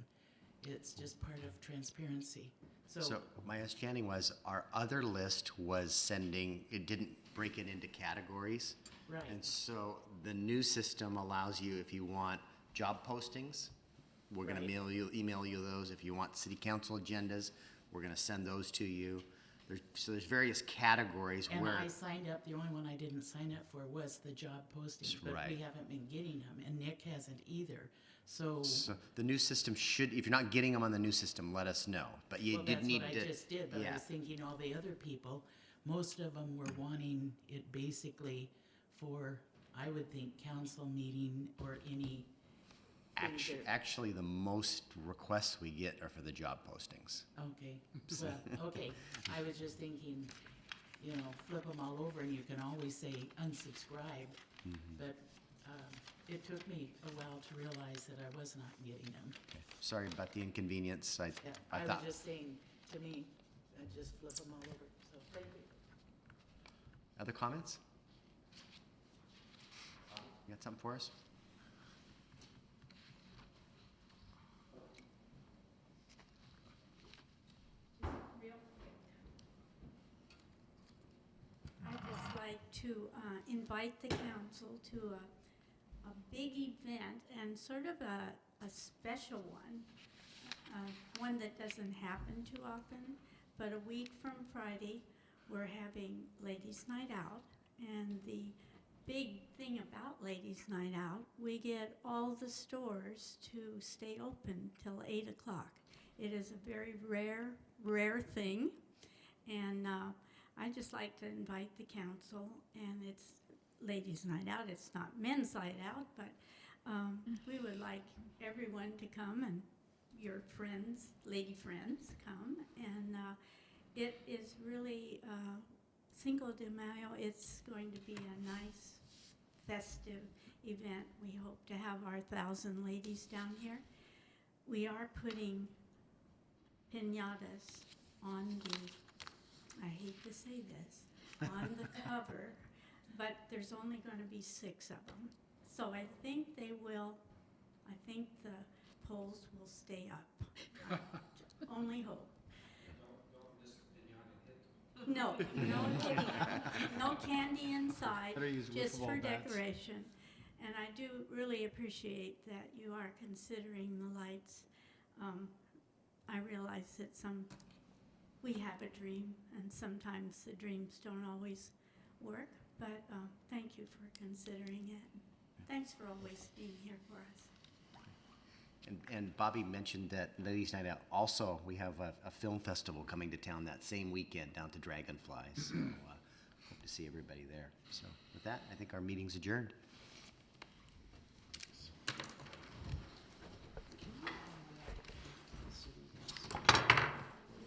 It's just part of transparency. So my understanding was our other list was sending, it didn't break it into categories. Right. And so the new system allows you, if you want job postings, we're going to email you those. If you want city council agendas, we're going to send those to you. So there's various categories and where. I signed up, the only one I didn't sign up for was the job postings, but Right. we haven't been getting them, and Nick hasn't either. So The new system should, if you're not getting them on the new system, let us know. But you well, did that's need what to. I just did, but I yeah. was thinking all the other people, most of them were wanting it basically for, I would think, council meeting or any Actually, the most requests we get are for the job postings. Okay, well, okay, I was just thinking, you know, flip them all over and you can always say unsubscribe. But it took me a while to realize that I was not getting them. Sorry about the inconvenience. Yeah, I I was thought, just saying, to me, just flip them all over, so thank you. other comments? You got something for us? I'd just like to invite the council to a big event and sort of a special one that doesn't happen too often. But a week from Friday, we're having Ladies' Night Out. And the big thing about Ladies' Night Out, we get all the stores to stay open till 8 o'clock. It is a very rare thing. And I'd just like to invite the council, and it's Ladies' Night Out. It's not Men's Night Out, but we would like everyone to come, and your friends, lady friends, come. And it is really Cinco de Mayo. It's going to be a nice, festive event. We hope to have our 1,000 ladies down here. We are putting piñatas on the, I hate to say this, on the cover, but there's only going to be 6 of them. So I think they will, I think the poles will stay up. Only hope. No, no hitting them, no candy inside, Better use just wiffle for ball bats. decoration. And I do really appreciate that you are considering the lights. I realize that we have a dream, and sometimes the dreams don't always work, but thank you for considering it. Thanks for always being here for us. And Bobby mentioned that Ladies' Night Out, also, we have a film festival coming to town that same weekend down to Dragonfly. So hope to see everybody there. So with that, I think our meeting's adjourned.